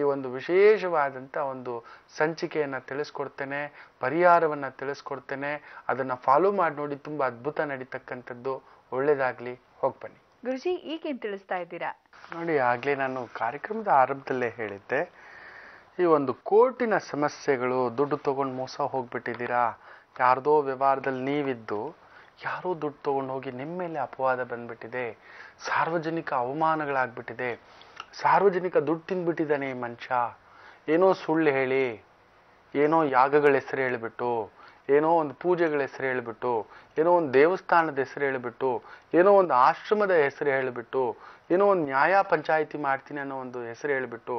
ಈ ಒಂದು ವಿಶೇಷವಾದಂಥ ಒಂದು ಸಂಚಿಕೆಯನ್ನ ತಿಳಿಸ್ಕೊಡ್ತೇನೆ, ಪರಿಹಾರವನ್ನ ತಿಳಿಸ್ಕೊಡ್ತೇನೆ. ಅದನ್ನ ಫಾಲೋ ಮಾಡಿ ನೋಡಿ, ತುಂಬಾ ಅದ್ಭುತ ನಡೀತಕ್ಕಂಥದ್ದು. ಒಳ್ಳೇದಾಗ್ಲಿ. ಹೋಗ್ಬನ್ನಿ. ಗುರುಜಿ, ಈಗೇನ್ ತಿಳಿಸ್ತಾ ಇದ್ದೀರಾ? ನೋಡಿ, ಆಗ್ಲೇ ನಾನು ಕಾರ್ಯಕ್ರಮದ ಆರಂಭದಲ್ಲೇ ಹೇಳಿದ್ದೆ, ಈ ಒಂದು ಕೋರ್ಟಿನ ಸಮಸ್ಯೆಗಳು, ದುಡ್ಡು ತಗೊಂಡು ಮೋಸ ಹೋಗ್ಬಿಟ್ಟಿದ್ದೀರಾ, ಯಾರ್ದೋ ವ್ಯವಹಾರದಲ್ಲಿ ನೀವಿದ್ದು ಯಾರೋ ದುಡ್ಡು ತಗೊಂಡು ಹೋಗಿ ನಿಮ್ಮ ಮೇಲೆ ಅಪವಾದ ಬಂದ್ಬಿಟ್ಟಿದೆ, ಸಾರ್ವಜನಿಕ ಅವಮಾನಗಳಾಗ್ಬಿಟ್ಟಿದೆ, ಸಾರ್ವಜನಿಕ ದುಡ್ಡು ತಿಂದ್ಬಿಟ್ಟಿದ್ದಾನೆ ಈ ಮನುಷ್ಯ, ಏನೋ ಸುಳ್ಳು ಹೇಳಿ, ಏನೋ ಯಾಗಗಳ ಹೆಸರು ಹೇಳಿಬಿಟ್ಟು, ಏನೋ ಒಂದು ಪೂಜೆಗಳ ಹೆಸರು ಹೇಳಿಬಿಟ್ಟು, ಏನೋ ಒಂದು ದೇವಸ್ಥಾನದ ಹೆಸರು ಹೇಳಿಬಿಟ್ಟು, ಏನೋ ಒಂದು ಆಶ್ರಮದ ಹೆಸರು ಹೇಳಿಬಿಟ್ಟು, ಏನೋ ಒಂದು ನ್ಯಾಯ ಪಂಚಾಯಿತಿ ಮಾಡ್ತೀನಿ ಅನ್ನೋ ಒಂದು ಹೆಸರು ಹೇಳಿಬಿಟ್ಟು,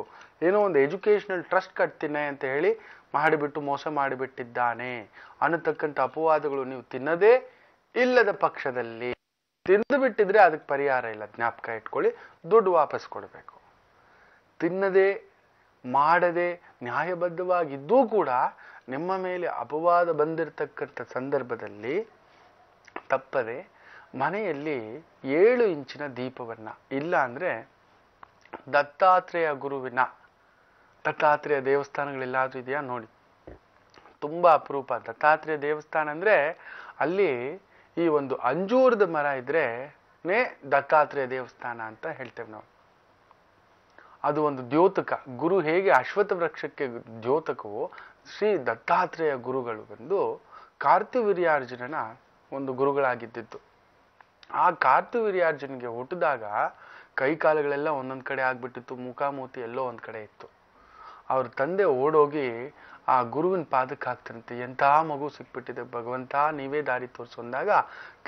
ಏನೋ ಒಂದು ಎಜುಕೇಶನಲ್ ಟ್ರಸ್ಟ್ ಕಟ್ತೀನಿ ಅಂತ ಹೇಳಿ ಮಾಡಿಬಿಟ್ಟು ಮೋಸ ಮಾಡಿಬಿಟ್ಟಿದ್ದಾನೆ ಅನ್ನತಕ್ಕಂಥ ಅಪವಾದಗಳು ನೀವು ತಿನ್ನದೇ ಇಲ್ಲದ ಪಕ್ಷದಲ್ಲಿ ತಿಂದು ಬಿಟ್ಟಿದ್ರೆ ಅದಕ್ಕೆ ಪರಿಹಾರ ಇಲ್ಲ. ಜ್ಞಾಪಕ ಇಟ್ಕೊಳ್ಳಿ, ದುಡ್ಡು ವಾಪಸ್ ಕೊಡಬೇಕು. ತಿನ್ನದೆ ಮಾಡದೆ ನ್ಯಾಯಬದ್ಧವಾಗಿದ್ದೂ ಕೂಡ ನಿಮ್ಮ ಮೇಲೆ ಅಪವಾದ ಬಂದಿರತಕ್ಕಂಥ ಸಂದರ್ಭದಲ್ಲಿ ತಪ್ಪದೆ ಮನೆಯಲ್ಲಿ 7 ಇಂಚಿನ ದೀಪವನ್ನ, ಇಲ್ಲ ಅಂದ್ರೆ ದತ್ತಾತ್ರೇಯ ಗುರುವಿನ, ದತ್ತಾತ್ರೇಯ ದೇವಸ್ಥಾನಗಳೆಲ್ಲಾದ್ರೂ ಇದೆಯಾ ನೋಡಿ, ತುಂಬಾ ಅಪರೂಪ. ದತ್ತಾತ್ರೇಯ ದೇವಸ್ಥಾನ ಅಂದ್ರೆ ಅಲ್ಲಿ ಈ ಒಂದು ಅಂಜೂರದ ಮರ ಇದ್ರೇನೆ ದತ್ತಾತ್ರೇಯ ದೇವಸ್ಥಾನ ಅಂತ ಹೇಳ್ತೇವೆ ನಾವು. ಅದು ಒಂದು ದ್ಯೋತಕ. ಗುರು ಹೇಗೆ ಅಶ್ವತ್ಥ ವೃಕ್ಷಕ್ಕೆ ದ್ಯೋತಕವೋ, ಶ್ರೀ ದತ್ತಾತ್ರೇಯ ಗುರುಗಳು ಬಂದು ಕಾರ್ತಿವೀರ್ಯಾರ್ಜುನನ ಒಂದು ಗುರುಗಳಾಗಿದ್ದಿದ್ದು. ಆ ಕಾರ್ತಿವೀರ್ಯಾರ್ಜುನಿಗೆ ಹುಟ್ಟಿದಾಗ ಕೈಕಾಲುಗಳೆಲ್ಲ ಒಂದೊಂದ್ ಕಡೆ ಆಗ್ಬಿಟ್ಟಿತ್ತು, ಮುಖಾಮೂತಿ ಎಲ್ಲೋ ಒಂದ್ ಕಡೆ ಇತ್ತು. ಅವ್ರ ತಂದೆ ಓಡೋಗಿ ಆ ಗುರುವಿನ ಪಾದಕ್ಕೆ ಹಾಕ್ತಾರಂತೆ, ಎಂಥ ಮಗು ಸಿಕ್ಬಿಟ್ಟಿದೆ ಭಗವಂತ, ನೀವೇ ದಾರಿ ತೋರಿಸೊಂದಾಗ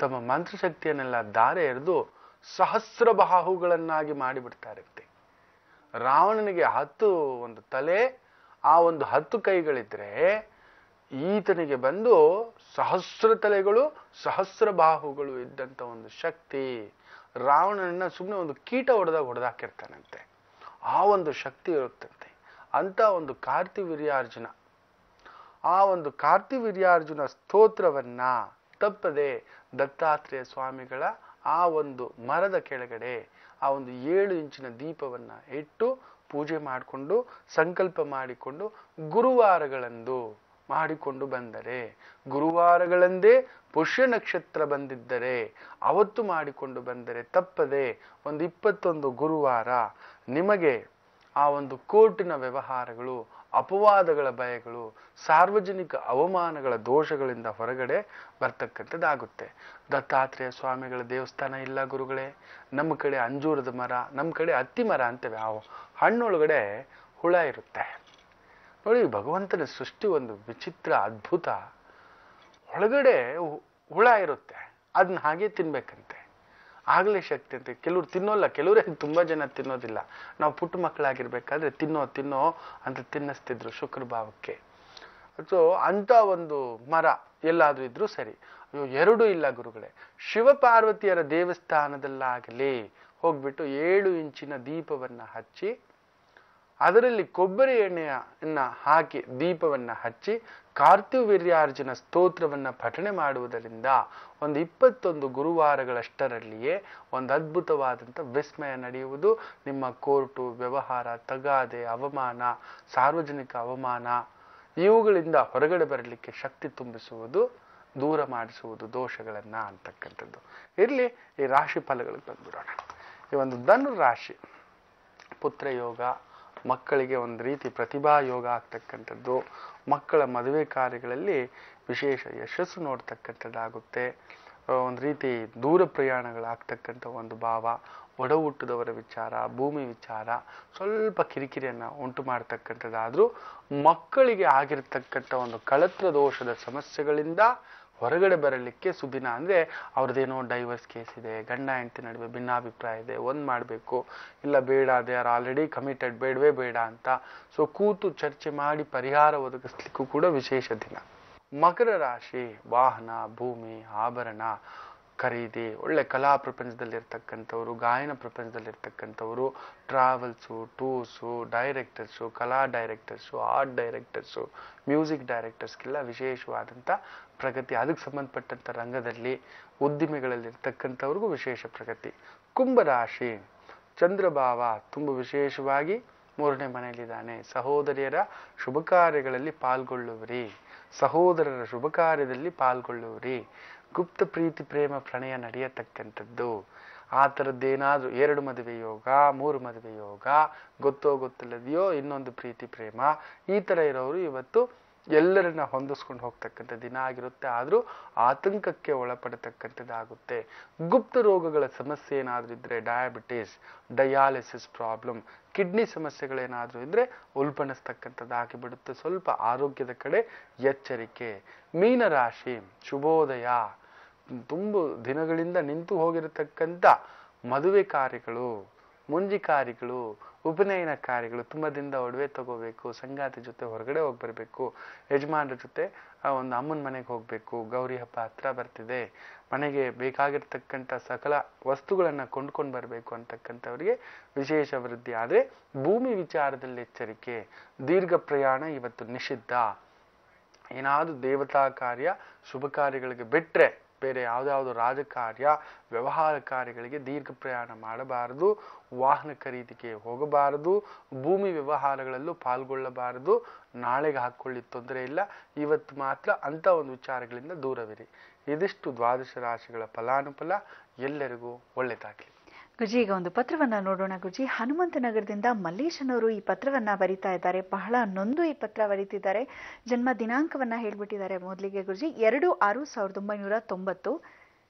ತಮ್ಮ ಮಂತ್ರಶಕ್ತಿಯನ್ನೆಲ್ಲ ದಾರೆ ಎರೆದು ಸಹಸ್ರ ಬಾಹುಗಳನ್ನಾಗಿ ಮಾಡಿಬಿಡ್ತಾರಂತೆ. ರಾವಣನಿಗೆ 10 ಒಂದು ತಲೆ, ಆ ಒಂದು 10 ಕೈಗಳಿದ್ರೆ ಈತನಿಗೆ ಬಂದು ಸಹಸ್ರ ತಲೆಗಳು, ಸಹಸ್ರ ಬಾಹುಗಳು ಇದ್ದಂತ ಒಂದು ಶಕ್ತಿ. ರಾವಣನನ್ನ ಸುಮ್ಮನೆ ಒಂದು ಕೀಟ ಹೊಡೆದಾಕಿರ್ತಾನಂತೆ, ಆ ಒಂದು ಶಕ್ತಿ ಇರುತ್ತಂತೆ. ಅಂತ ಒಂದು ಕಾರ್ತಿವೀರ್ಯಾರ್ಜುನ, ಆ ಒಂದು ಕಾರ್ತಿವೀರ್ಯಾರ್ಜುನ ಸ್ತೋತ್ರವನ್ನ ತಪ್ಪದೆ ದತ್ತಾತ್ರೇಯ ಸ್ವಾಮಿಗಳ ಆ ಒಂದು ಮರದ ಕೆಳಗಡೆ ಆ ಒಂದು 7 ಇಂಚಿನ ದೀಪವನ್ನ ಇಟ್ಟು ಪೂಜೆ ಮಾಡಿಕೊಂಡು ಸಂಕಲ್ಪ ಮಾಡಿಕೊಂಡು ಗುರುವಾರಗಳಂದು ಮಾಡಿಕೊಂಡು ಬಂದರೆ, ಗುರುವಾರಗಳಂದೇ ಪುಷ್ಯ ನಕ್ಷತ್ರ ಬಂದಿದ್ದರೆ ಅವತ್ತು ಮಾಡಿಕೊಂಡು ಬಂದರೆ ತಪ್ಪದೆ ಒಂದು 21 ಗುರುವಾರ ನಿಮಗೆ ಆ ಒಂದು ಕೋರ್ಟಿನ ವ್ಯವಹಾರಗಳು, ಅಪವಾದಗಳ ಭಯಗಳು, ಸಾರ್ವಜನಿಕ ಅವಮಾನಗಳ ದೋಷಗಳಿಂದ ಹೊರಗಡೆ ಬರ್ತಕ್ಕಂಥದ್ದಾಗುತ್ತೆ. ದತ್ತಾತ್ರೇಯ ಸ್ವಾಮಿಗಳ ದೇವಸ್ಥಾನ ಇಲ್ಲ ಗುರುಗಳೇ, ನಮ್ಮ ಕಡೆ ಅಂಜೂರದ ಮರ, ನಮ್ಮ ಕಡೆ ಅತ್ತಿ ಮರ ಅಂತೇವೆ, ಆ ಹಣ್ಣೊಳಗಡೆ ಹುಳ ಇರುತ್ತೆ ನೋಡಿ. ಭಗವಂತನ ಸೃಷ್ಟಿ ಒಂದು ವಿಚಿತ್ರ ಅದ್ಭುತ. ಒಳಗಡೆ ಹುಳ ಇರುತ್ತೆ, ಅದನ್ನ ಹಾಗೆ ತಿನ್ಬೇಕಂತೆ, ಆಗ್ಲೇ ಶಕ್ತಿ ಅಂತೆ. ಕೆಲವ್ರು ತಿನ್ನೋಲ್ಲ, ಕೆಲವರೇ ತುಂಬಾ ಜನ ತಿನ್ನೋದಿಲ್ಲ. ನಾವು ಪುಟ್ಟ ಮಕ್ಕಳಾಗಿರ್ಬೇಕಾದ್ರೆ ತಿನ್ನೋ ಅಂತ ತಿನ್ನಿಸ್ತಿದ್ರು ಶುಕ್ರ ಭಾವಕ್ಕೆ. ಸೊ ಅಂತ ಒಂದು ಮರ ಎಲ್ಲಾದ್ರೂ ಇದ್ರು ಸರಿ. ಅಯ್ಯೋ 2 ಇಲ್ಲ ಗುರುಗಳೇ, ಶಿವಪಾರ್ವತಿಯರ ದೇವಸ್ಥಾನದಲ್ಲಾಗಲಿ ಹೋಗ್ಬಿಟ್ಟು 7 ಇಂಚಿನ ದೀಪವನ್ನ ಹಚ್ಚಿ, ಅದರಲ್ಲಿ ಕೊಬ್ಬರಿ ಎಣ್ಣೆಯನ್ನ ಹಾಕಿ ದೀಪವನ್ನ ಹಚ್ಚಿ ಕಾರ್ತಿವೀರ್ಯಾರ್ಜುನ ಸ್ತೋತ್ರವನ್ನ ಪಠಣೆ ಮಾಡುವುದರಿಂದ ಒಂದು 21 ಗುರುವಾರಗಳಷ್ಟರಲ್ಲಿಯೇ ಒಂದು ಅದ್ಭುತವಾದಂಥ ವಿಸ್ಮಯ ನಡೆಯುವುದು. ನಿಮ್ಮ ಕೋರ್ಟು ವ್ಯವಹಾರ, ತಗಾದೆ, ಅವಮಾನ, ಸಾರ್ವಜನಿಕ ಅವಮಾನ ಇವುಗಳಿಂದ ಹೊರಗಡೆ ಬರಲಿಕ್ಕೆ ಶಕ್ತಿ ತುಂಬಿಸುವುದು, ದೂರ ಮಾಡಿಸುವುದು ದೋಷಗಳನ್ನ ಅಂತಕ್ಕಂಥದ್ದು. ಇರ್ಲಿ, ಈ ರಾಶಿ ಫಲಗಳಿಗೆ ಬಂದ್ಬಿಡೋಣ. ಈ ಒಂದು ಧನು ರಾಶಿ ಪುತ್ರಯೋಗ, ಮಕ್ಕಳಿಗೆ ಒಂದು ರೀತಿ ಪ್ರತಿಭಾ ಯೋಗ ಆಗ್ತಕ್ಕಂಥದ್ದು, ಮಕ್ಕಳ ಮದುವೆ ಕಾರ್ಯಗಳಲ್ಲಿ ವಿಶೇಷ ಯಶಸ್ಸು ನೋಡ್ತಕ್ಕಂಥದ್ದಾಗುತ್ತೆ. ಒಂದು ರೀತಿ ದೂರ ಪ್ರಯಾಣಗಳಾಗ್ತಕ್ಕಂಥ ಒಂದು ಭಾವ, ಒಡ ಹುಟ್ಟಿದವರ ವಿಚಾರ, ಭೂಮಿ ವಿಚಾರ ಸ್ವಲ್ಪ ಕಿರಿಕಿರಿಯನ್ನು ಉಂಟು ಮಾಡ್ತಕ್ಕಂಥದ್ದಾದ್ರೂ ಮಕ್ಕಳಿಗೆ ಆಗಿರ್ತಕ್ಕಂಥ ಒಂದು ಕಳತ್ರ ದೋಷದ ಸಮಸ್ಯೆಗಳಿಂದ ಹೊರಗಡೆ ಬರಲಿಕ್ಕೆ ಸುದಿನ. ಅಂದರೆ ಅವ್ರದ್ದೇನೋ ಡೈವರ್ಸ್ ಕೇಸ್ ಇದೆ, ಗಂಡ ಹೆಂಡತಿ ನಡುವೆ ಭಿನ್ನಾಭಿಪ್ರಾಯ ಇದೆ, ಒಂದು ಮಾಡಬೇಕು, ಇಲ್ಲ ಬೇಡ, ದೇ ಆರ್ ಆಲ್ರೆಡಿ ಕಮಿಟೆಡ್, ಬೇಡವೇ ಬೇಡ ಅಂತ. ಸೊ ಕೂತು ಚರ್ಚೆ ಮಾಡಿ ಪರಿಹಾರ ಒದಗಿಸ್ಲಿಕ್ಕೂ ಕೂಡ ವಿಶೇಷ ದಿನ. ಮಕರ ರಾಶಿ ವಾಹನ, ಭೂಮಿ, ಆಭರಣ ಖರೀದಿ, ಒಳ್ಳೆ ಕಲಾ ಪ್ರಪಂಚದಲ್ಲಿರ್ತಕ್ಕಂಥವ್ರು, ಗಾಯನ ಪ್ರಪಂಚದಲ್ಲಿರ್ತಕ್ಕಂಥವ್ರು, ಟ್ರಾವೆಲ್ಸು, ಟೂರ್ಸು, ಡೈರೆಕ್ಟರ್ಸು, ಕಲಾ ಡೈರೆಕ್ಟರ್ಸು, ಆರ್ಟ್ ಡೈರೆಕ್ಟರ್ಸು, ಮ್ಯೂಸಿಕ್ ಡೈರೆಕ್ಟರ್ಸ್ಗೆಲ್ಲ ವಿಶೇಷವಾದಂಥ ಪ್ರಗತಿ. ಅದಕ್ಕೆ ಸಂಬಂಧಪಟ್ಟಂಥ ರಂಗದಲ್ಲಿ ಉದ್ದಿಮೆಗಳಲ್ಲಿರ್ತಕ್ಕಂಥವ್ರಿಗೂ ವಿಶೇಷ ಪ್ರಗತಿ. ಕುಂಭರಾಶಿ ಚಂದ್ರಭಾವ ತುಂಬ ವಿಶೇಷವಾಗಿ 3ನೇ ಮನೆಯಲ್ಲಿದ್ದಾನೆ. ಸಹೋದರಿಯರ ಶುಭ ಕಾರ್ಯಗಳಲ್ಲಿ ಪಾಲ್ಗೊಳ್ಳುವಿರಿ, ಸಹೋದರರ ಶುಭ ಕಾರ್ಯದಲ್ಲಿ ಪಾಲ್ಗೊಳ್ಳುವಿರಿ. ಗುಪ್ತ ಪ್ರೀತಿ ಪ್ರೇಮ ಪ್ರಣಯ ನಡೆಯತಕ್ಕಂಥದ್ದು. ಆ ಥರದ್ದೇನಾದ್ರೂ 2 ಮದುವೆ ಯೋಗ, 3 ಮದುವೆ ಯೋಗ, ಗೊತ್ತೋ ಗೊತ್ತಿಲ್ಲದೆಯೋ ಇನ್ನೊಂದು ಪ್ರೀತಿ ಪ್ರೇಮ, ಈ ಥರ ಇರೋರು ಇವತ್ತು ಎಲ್ಲರನ್ನ ಹೊಂದಿಸ್ಕೊಂಡು ಹೋಗ್ತಕ್ಕಂಥ ದಿನ ಆಗಿರುತ್ತೆ. ಆದರೂ ಆತಂಕಕ್ಕೆ ಒಳಪಡತಕ್ಕಂಥದ್ದಾಗುತ್ತೆ. ಗುಪ್ತ ರೋಗಗಳ ಸಮಸ್ಯೆ ಏನಾದರೂ ಇದ್ರೆ, ಡಯಾಬಿಟಿಸ್, ಡಯಾಲಿಸಿಸ್ ಪ್ರಾಬ್ಲಮ್, ಕಿಡ್ನಿ ಸಮಸ್ಯೆಗಳೇನಾದರೂ ಇದ್ರೆ ಉಲ್ಬಣಿಸ್ತಕ್ಕಂಥದ್ದಾಗಿ ಬಿಡುತ್ತೆ. ಸ್ವಲ್ಪ ಆರೋಗ್ಯದ ಕಡೆ ಎಚ್ಚರಿಕೆ. ಮೀನರಾಶಿ ಶುಭೋದಯ, ತುಂಬ ದಿನಗಳಿಂದ ನಿಂತು ಹೋಗಿರತಕ್ಕಂಥ ಮದುವೆ ಕಾರ್ಯಗಳು, ಮುಂಜಿ ಕಾರ್ಯಗಳು, ಉಪನಯನ ಕಾರ್ಯಗಳು, ತುಂಬ ದಿನದ ಒಡವೆ ತಗೋಬೇಕು, ಸಂಗಾತಿ ಜೊತೆ ಹೊರಗಡೆ ಹೋಗಿ ಬರಬೇಕು, ಯಜಮಾನರ ಜೊತೆ ಒಂದು ಅಮ್ಮನ ಮನೆಗೆ ಹೋಗಬೇಕು, ಗೌರಿ ಹಬ್ಬ ಹತ್ರ ಬರ್ತಿದೆ, ಮನೆಗೆ ಬೇಕಾಗಿರ್ತಕ್ಕಂಥ ಸಕಲ ವಸ್ತುಗಳನ್ನು ಕೊಂಡ್ಕೊಂಡು ಬರಬೇಕು ಅಂತಕ್ಕಂಥವ್ರಿಗೆ ವಿಶೇಷ ವೃದ್ಧಿ. ಆದರೆ ಭೂಮಿ ವಿಚಾರದಲ್ಲಿ ಎಚ್ಚರಿಕೆ. ದೀರ್ಘ ಪ್ರಯಾಣ ಇವತ್ತು ನಿಷಿದ್ಧ. ಏನಾದರೂ ದೇವತಾ ಕಾರ್ಯ, ಶುಭ ಕಾರ್ಯಗಳಿಗೆ ಬಿಟ್ಟರೆ ಬೇರೆ ಯಾವುದ್ಯಾವುದು ರಾಜಕಾರ್ಯ, ವ್ಯವಹಾರ ಕಾರ್ಯಗಳಿಗೆ ದೀರ್ಘ ಪ್ರಯಾಣ ಮಾಡಬಾರದು. ವಾಹನ ಖರೀದಿಗೆ ಹೋಗಬಾರದು. ಭೂಮಿ ವ್ಯವಹಾರಗಳಲ್ಲೂ ಪಾಲ್ಗೊಳ್ಳಬಾರದು. ನಾಳೆಗೆ ಹಾಕ್ಕೊಳ್ಳಿ, ತೊಂದರೆ ಇಲ್ಲ. ಇವತ್ತು ಮಾತ್ರ ಅಂತ ಒಂದು ವಿಚಾರಗಳಿಂದ ದೂರವಿರಿ. ಇದಿಷ್ಟು ದ್ವಾದಶ ರಾಶಿಗಳ ಫಲಾನುಫಲ. ಎಲ್ಲರಿಗೂ ಒಳ್ಳೆಯದಾಗಲಿ. ಗುರುಜಿ, ಈಗ ಒಂದು ಪತ್ರವನ್ನ ನೋಡೋಣ. ಗುರುಜಿ, ಹನುಮಂತನಗರದಿಂದ ಮಲ್ಲೇಶನವರು ಈ ಪತ್ರವನ್ನ ಬರಿತಾ ಇದ್ದಾರೆ. ಬಹಳ ನೊಂದು ಈ ಪತ್ರ ಬರೀತಿದ್ದಾರೆ. ಜನ್ಮ ದಿನಾಂಕವನ್ನ ಹೇಳ್ಬಿಟ್ಟಿದ್ದಾರೆ. ಮೊದಲಿಗೆ ಗುರುಜಿ 2/6/1990,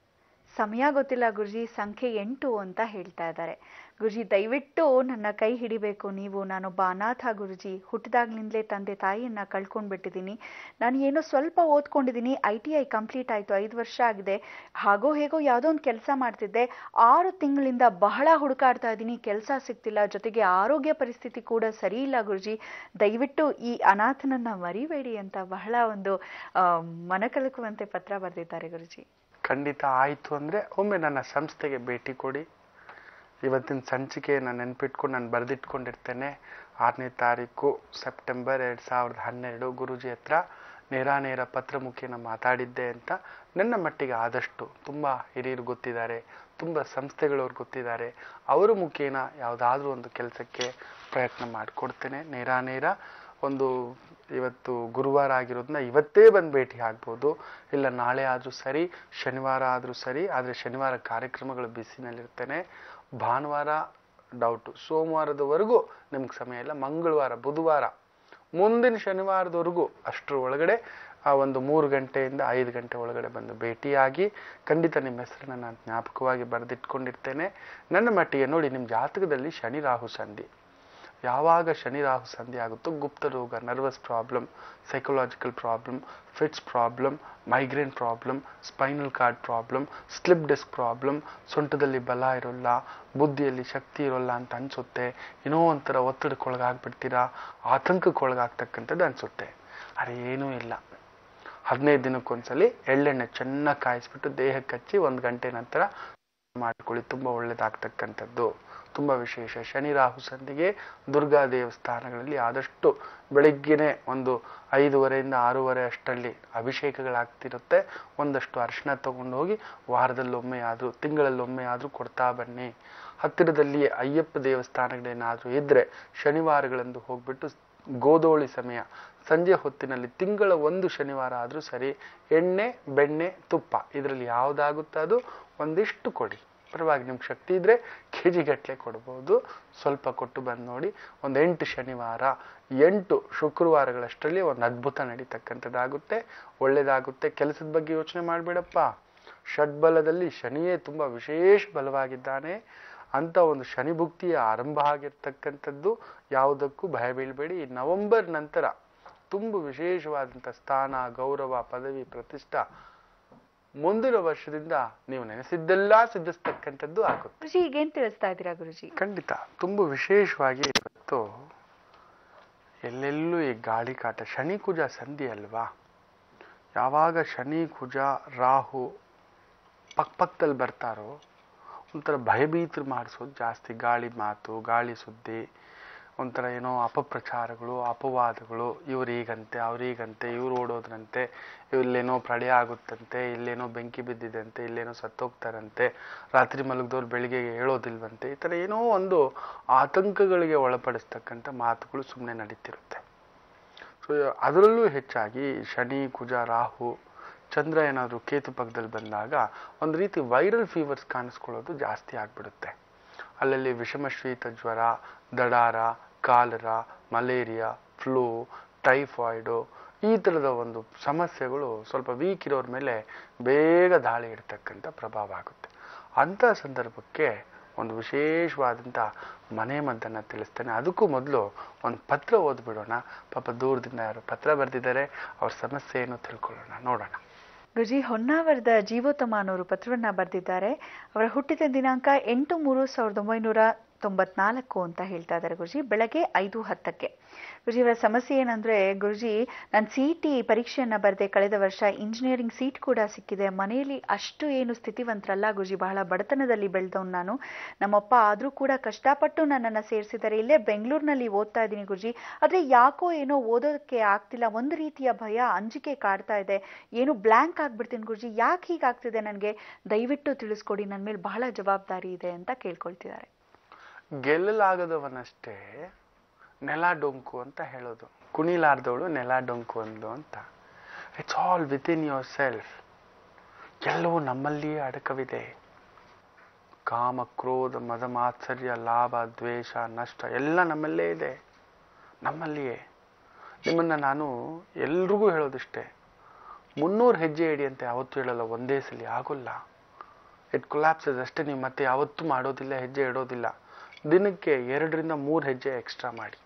ಸಮಯ ಗೊತ್ತಿಲ್ಲ ಗುರುಜಿ, ಸಂಖ್ಯೆ 8 ಅಂತ ಹೇಳ್ತಾ ಇದ್ದಾರೆ. ಗುರುಜಿ, ದಯವಿಟ್ಟು ನನ್ನ ಕೈ ಹಿಡಿಬೇಕು ನೀವು. ನಾನೊಬ್ಬ ಅನಾಥ ಗುರುಜಿ. ಹುಟ್ಟಿದಾಗ್ಲಿಂದಲೇ ತಂದೆ ತಾಯಿಯನ್ನ ಕಳ್ಕೊಂಡ್ಬಿಟ್ಟಿದ್ದೀನಿ. ನಾನು ಏನೋ ಸ್ವಲ್ಪ ಓದ್ಕೊಂಡಿದ್ದೀನಿ. ITI ಕಂಪ್ಲೀಟ್ ಆಯಿತು, 5 ವರ್ಷ ಆಗಿದೆ. ಹಾಗೋ ಹೇಗೋ ಯಾವುದೋ ಒಂದು ಕೆಲಸ ಮಾಡ್ತಿದ್ದೆ. 6 ತಿಂಗಳಿಂದ ಬಹಳ ಹುಡುಕಾಡ್ತಾ ಇದ್ದೀನಿ, ಕೆಲಸ ಸಿಗ್ತಿಲ್ಲ. ಜೊತೆಗೆ ಆರೋಗ್ಯ ಪರಿಸ್ಥಿತಿ ಕೂಡ ಸರಿ ಇಲ್ಲ ಗುರುಜಿ. ದಯವಿಟ್ಟು ಈ ಅನಾಥನನ್ನ ಮರಿಬೇಡಿ ಅಂತ ಬಹಳ ಒಂದು ಮನಕಲಕುವಂತೆ ಪತ್ರ ಬರೆದಿದ್ದಾರೆ ಗುರುಜಿ. ಖಂಡಿತ ಆಯಿತು ಅಂದರೆ ಒಮ್ಮೆ ನನ್ನ ಸಂಸ್ಥೆಗೆ ಭೇಟಿ ಕೊಡಿ. ಇವತ್ತಿನ ಸಂಚಿಕೆಯನ್ನು ನೆನಪಿಟ್ಕೊಂಡು ನಾನು ಬರೆದಿಟ್ಕೊಂಡಿರ್ತೇನೆ. 6ನೇ ತಾರೀಕು ಸೆಪ್ಟೆಂಬರ್ 2012 ಗುರೂಜಿ ಹತ್ರ ನೇರ ಪತ್ರ ಮುಖೇನ ಮಾತಾಡಿದ್ದೆ ಅಂತ. ನನ್ನ ಮಟ್ಟಿಗೆ ಆದಷ್ಟು ತುಂಬ ಹಿರಿಯರು ಗೊತ್ತಿದ್ದಾರೆ, ತುಂಬ ಸಂಸ್ಥೆಗಳವ್ರು ಗೊತ್ತಿದ್ದಾರೆ, ಅವರ ಮುಖೇನ ಯಾವುದಾದ್ರೂ ಒಂದು ಕೆಲಸಕ್ಕೆ ಪ್ರಯತ್ನ ಮಾಡಿಕೊಡ್ತೇನೆ. ನೇರ ಒಂದು ಇವತ್ತು ಗುರುವಾರ ಆಗಿರೋದನ್ನ ಇವತ್ತೇ ಬಂದು ಭೇಟಿ ಆಗ್ಬೋದು, ಇಲ್ಲ ನಾಳೆ ಆದರೂ ಸರಿ, ಶನಿವಾರ ಆದರೂ ಸರಿ. ಆದರೆ ಶನಿವಾರ ಕಾರ್ಯಕ್ರಮಗಳು ಬಿಸಿನಲ್ಲಿರ್ತೇನೆ. ಭಾನುವಾರ ಡೌಟು. ಸೋಮವಾರದವರೆಗೂ ನಿಮ್ಗೆ ಸಮಯ ಇಲ್ಲ. ಮಂಗಳವಾರ, ಬುಧವಾರ, ಮುಂದಿನ ಶನಿವಾರದವರೆಗೂ ಅಷ್ಟರ ಒಳಗಡೆ ಒಂದು 3 ಗಂಟೆಯಿಂದ 5 ಗಂಟೆ ಒಳಗಡೆ ಬಂದು ಭೇಟಿಯಾಗಿ ಖಂಡಿತ ನಿಮ್ಮ ಹೆಸರನ್ನು ನಾನು ಜ್ಞಾಪಕವಾಗಿ ಬರೆದಿಟ್ಕೊಂಡಿರ್ತೇನೆ. ನನ್ನ ಮಟ್ಟಿಗೆ ನೋಡಿ, ನಿಮ್ಮ ಜಾತಕದಲ್ಲಿ ಶನಿ ರಾಹು ಸಂಧಿ. ಯಾವಾಗ ಶನಿ ರಾಹು ಸಂಧಿ ಆಗುತ್ತೋ ಗುಪ್ತ ರೋಗ, nervous problem, psychological problem, fits problem, migraine problem, spinal cord problem, slip disc problem, ಸೊಂಟದಲ್ಲಿ ಬಲ ಇರೋಲ್ಲ, ಬುದ್ಧಿಯಲ್ಲಿ ಶಕ್ತಿ ಇರೋಲ್ಲ ಅಂತ ಅನಿಸುತ್ತೆ. ಏನೋ ಒಂಥರ ಒತ್ತಡಕ್ಕೊಳಗಾಗ್ಬಿಡ್ತೀರಾ, ಆತಂಕಕ್ಕೊಳಗಾಗ್ತಕ್ಕಂಥದ್ದು ಅನಿಸುತ್ತೆ. ಅರೆ ಏನೂ ಇಲ್ಲ. 15 ದಿನಕ್ಕೊಂದ್ಸಲಿ ಎಳ್ಳೆಣ್ಣೆ ಚೆನ್ನಾಗಿ ಕಾಯಿಸ್ಬಿಟ್ಟು ದೇಹಕ್ಕೆ ಹಚ್ಚಿ 1 ಗಂಟೆ ನಂತರ ಮಾಡ್ಕೊಳ್ಳಿ. ತುಂಬ ಒಳ್ಳೇದಾಗ್ತಕ್ಕಂಥದ್ದು. ತುಂಬ ವಿಶೇಷ. ಶನಿ ರಾಹು ಸಂಧಿಗೆ ದುರ್ಗಾ ದೇವಸ್ಥಾನಗಳಲ್ಲಿ ಆದಷ್ಟು ಬೆಳಿಗ್ಗೆನೆ ಒಂದು 5:30 6:30 ಅಷ್ಟರಲ್ಲಿ ಅಭಿಷೇಕಗಳಾಗ್ತಿರುತ್ತೆ. ಒಂದಷ್ಟು ಅರಿಶಿನ ತಗೊಂಡು ಹೋಗಿ ವಾರದಲ್ಲೊಮ್ಮೆ ಆದರೂ ತಿಂಗಳಲ್ಲೊಮ್ಮೆ ಆದರೂ ಕೊಡ್ತಾ ಬನ್ನಿ. ಹತ್ತಿರದಲ್ಲಿಯೇ ಅಯ್ಯಪ್ಪ ದೇವಸ್ಥಾನಗಳೇನಾದರೂ ಇದ್ದರೆ ಶನಿವಾರಗಳಂದು ಹೋಗ್ಬಿಟ್ಟು ಗೋಧೋಳಿ ಸಮಯ ಸಂಜೆ ಹೊತ್ತಿನಲ್ಲಿ ತಿಂಗಳ 1 ಶನಿವಾರ ಆದರೂ ಸರಿ ಎಣ್ಣೆ ಬೆಣ್ಣೆ ತುಪ್ಪ ಇದರಲ್ಲಿ ಯಾವುದಾಗುತ್ತೋ ಅದು ಒಂದಿಷ್ಟು ಕೊಡಿ. ಪರವಾಗಿ ನಿಮ್ಗೆ ಶಕ್ತಿ ಇದ್ರೆ ಕೆಜಿ ಗಟ್ಟಲೆ ಕೊಡ್ಬೋದು. ಸ್ವಲ್ಪ ಕೊಟ್ಟು ಬಂದು ನೋಡಿ. ಒಂದು 8 ಶನಿವಾರ 8 ಶುಕ್ರವಾರಗಳಷ್ಟರಲ್ಲಿ ಒಂದು ಅದ್ಭುತ ನಡೀತಕ್ಕಂಥದ್ದಾಗುತ್ತೆ, ಒಳ್ಳೇದಾಗುತ್ತೆ. ಕೆಲಸದ ಬಗ್ಗೆ ಯೋಚನೆ ಮಾಡಬೇಡಪ್ಪ. ಷಡ್ಬಲದಲ್ಲಿ ಶನಿಯೇ ತುಂಬ ವಿಶೇಷ ಬಲವಾಗಿದ್ದಾನೆ ಅಂತ ಒಂದು ಶನಿ ಭುಕ್ತಿಯ ಆರಂಭ ಆಗಿರ್ತಕ್ಕಂಥದ್ದು. ಯಾವುದಕ್ಕೂ ಭಯ ಬೀಳಬೇಡಿ. ನವೆಂಬರ್ ನಂತರ ತುಂಬ ವಿಶೇಷವಾದಂಥ ಸ್ಥಾನ ಗೌರವ ಪದವಿ ಪ್ರತಿಷ್ಠಾ ಮುಂದಿನ ವರ್ಷದಿಂದ ನೀವು ನೆನೆಸಿದ್ದೆಲ್ಲ ಸಿದ್ಧಿಸ್ತಕ್ಕಂಥದ್ದು ಆಗುತ್ತೆ. ಗುರುಜಿ ಈಗೇನ್ ತಿಳಿಸ್ತಾ ಇದ್ದೀರಾ ಗುರುಜಿ? ಖಂಡಿತ ತುಂಬ ವಿಶೇಷವಾಗಿ ಇವತ್ತು ಎಲ್ಲೆಲ್ಲೂ ಈ ಗಾಳಿ ಕಾಟ, ಶನಿ ಕುಜ ಸಂಧಿ ಅಲ್ವಾ. ಯಾವಾಗ ಶನಿ ಕುಜ ರಾಹು ಪಕ್ಕದಲ್ಲಿ ಬರ್ತಾರೋ ಒಂಥರ ಭಯಭೀತರು ಮಾಡಿಸೋದು ಜಾಸ್ತಿ. ಗಾಳಿ ಮಾತು, ಗಾಳಿ ಸುದ್ದಿ, ಒಂಥರ ಏನೋ ಅಪಪ್ರಚಾರಗಳು, ಅಪವಾದಗಳು. ಇವ್ರೀಗಂತೆ ಅವ್ರೀಗಂತೆ, ಇವ್ರು ಓಡೋದ್ರಂತೆ, ಇಲ್ಲೇನೋ ಪ್ರಳಯ ಆಗುತ್ತಂತೆ, ಇಲ್ಲೇನೋ ಬೆಂಕಿ ಬಿದ್ದಿದಂತೆ, ಇಲ್ಲೇನೋ ಸತ್ತೋಗ್ತಾರಂತೆ, ರಾತ್ರಿ ಮಲಗಿದವ್ರು ಬೆಳಿಗ್ಗೆ ಹೇಳೋದಿಲ್ವಂತೆ. ಈ ಥರ ಏನೋ ಒಂದು ಆತಂಕಗಳಿಗೆ ಒಳಪಡಿಸ್ತಕ್ಕಂಥ ಮಾತುಗಳು ಸುಮ್ಮನೆ ನಡೀತಿರುತ್ತೆ. ಸೊ ಅದರಲ್ಲೂ ಹೆಚ್ಚಾಗಿ ಶನಿ ಕುಜ ರಾಹು ಚಂದ್ರ ಏನಾದರೂ ಕೇತು ಪಕ್ಕದಲ್ಲಿ ಬಂದಾಗ ಒಂದು ರೀತಿ ವೈರಲ್ ಫೀವರ್ಸ್ ಕಾಣಿಸ್ಕೊಳ್ಳೋದು ಜಾಸ್ತಿ ಆಗ್ಬಿಡುತ್ತೆ. ಅಲ್ಲಲ್ಲಿ ವಿಷಮಶೀತ ಜ್ವರ, ದಡಾರ, ಕಾಲರ, ಮಲೇರಿಯಾ, ಫ್ಲೂ, ಟೈಫಾಯ್ಡು ಈ ಥರದ ಒಂದು ಸಮಸ್ಯೆಗಳು ಸ್ವಲ್ಪ ವೀಕ್ ಇರೋರ ಮೇಲೆ ಬೇಗ ದಾಳಿ ಇಡ್ತಕ್ಕಂಥ ಪ್ರಭಾವ ಆಗುತ್ತೆ. ಅಂಥ ಸಂದರ್ಭಕ್ಕೆ ಒಂದು ವಿಶೇಷವಾದಂಥ ಮನೆ ಮದ್ದನ್ನು ತಿಳಿಸ್ತೇನೆ. ಅದಕ್ಕೂ ಮೊದಲು ಒಂದು ಪತ್ರ ಓದ್ಬಿಡೋಣ. ಪಾಪ ದೂರದಿಂದ ಯಾರು ಪತ್ರ ಬರೆದಿದ್ದಾರೆ, ಅವ್ರ ಸಮಸ್ಯೆ ಏನು ತಿಳ್ಕೊಳ್ಳೋಣ, ನೋಡೋಣ. ಗುರುಜಿ, ಹೊನ್ನಾವರದ ಜೀವೋತ್ತಮ ಅನ್ನೋರು ಪತ್ರವನ್ನ ಬರೆದಿದ್ದಾರೆ. ಅವರ ಹುಟ್ಟಿದ ದಿನಾಂಕ 8/3/1994 ಅಂತ ಹೇಳ್ತಾ ಇದ್ದಾರೆ ಗುರುಜಿ. ಬೆಳಗ್ಗೆ 5:10ಕ್ಕೆ. ಗುರುಜಿ, ಇವರ ಸಮಸ್ಯೆ ಏನಂದ್ರೆ, ಗುರುಜಿ ನಾನು CET ಪರೀಕ್ಷೆಯನ್ನ ಬರೆದೆ ಕಳೆದ ವರ್ಷ. ಇಂಜಿನಿಯರಿಂಗ್ ಸೀಟ್ ಕೂಡ ಸಿಕ್ಕಿದೆ. ಮನೆಯಲ್ಲಿ ಅಷ್ಟು ಏನು ಸ್ಥಿತಿವಂತರಲ್ಲ ಗುರುಜಿ, ಬಹಳ ಬಡತನದಲ್ಲಿ ಬೆಳೆದವನು ನಾನು. ನಮ್ಮಪ್ಪ ಆದ್ರೂ ಕೂಡ ಕಷ್ಟಪಟ್ಟು ನನ್ನನ್ನು ಸೇರಿಸಿದ್ದಾರೆ. ಇಲ್ಲೇ ಬೆಂಗಳೂರಿನಲ್ಲಿ ಓದ್ತಾ ಇದ್ದೀನಿ ಗುರುಜಿ. ಆದ್ರೆ ಯಾಕೋ ಏನೋ ಓದೋದಕ್ಕೆ ಆಗ್ತಿಲ್ಲ. ಒಂದು ರೀತಿಯ ಭಯ, ಅಂಜಿಕೆ ಕಾಡ್ತಾ ಇದೆ. ಏನು ಬ್ಲ್ಯಾಂಕ್ ಆಗ್ಬಿಡ್ತೀನಿ ಗುರುಜಿ. ಯಾಕೆ ಹೀಗಾಗ್ತಿದೆ ನನಗೆ ದಯವಿಟ್ಟು ತಿಳಿಸ್ಕೊಡಿ, ನನ್ನ ಮೇಲೆ ಬಹಳ ಜವಾಬ್ದಾರಿ ಇದೆ ಅಂತ ಕೇಳ್ಕೊಳ್ತಿದ್ದಾರೆ. ಗೆಲ್ಲಲಾಗದವನಷ್ಟೇ ನೆಲ ಡೊಂಕು ಅಂತ ಹೇಳೋದು. ಕುಣಿಲಾರ್ದವಳು ನೆಲ ಡೊಂಕು ಅಂದ್ಲು ಅಂತ. It's all with in your self. ಎಲ್ಲವೂ ನಮ್ಮಲ್ಲಿಯೇ ಅಡಕವಿದೆ. ಕಾಮ ಕ್ರೋಧ ಮದ ಮಾತ್ಸರ್ಯ ಲಾಭ ದ್ವೇಷ ನಷ್ಟ ಎಲ್ಲ ನಮ್ಮಲ್ಲೇ ಇದೆ, ನಮ್ಮಲ್ಲಿಯೇ. ನಿಮ್ಮನ್ನು ನಾನು ಎಲ್ರಿಗೂ ಹೇಳೋದಿಷ್ಟೇ, 300 ಹೆಜ್ಜೆ ಇಡಿ ಅಂತ ಯಾವತ್ತೂ ಹೇಳಲ್ಲ, ಒಂದೇ ಸಲ ಆಗೋಲ್ಲ. ಇಟ್ ಕೊಲ್ಯಾಪ್ಸಸ್ ಅಷ್ಟೇ. ನೀವು ಮತ್ತೆ ಯಾವತ್ತೂ ಮಾಡೋದಿಲ್ಲ, ಹೆಜ್ಜೆ ಇಡೋದಿಲ್ಲ. ದಿನಕ್ಕೆ 2-3 ಹೆಜ್ಜೆ ಎಕ್ಸ್ಟ್ರಾ ಮಾಡಿ,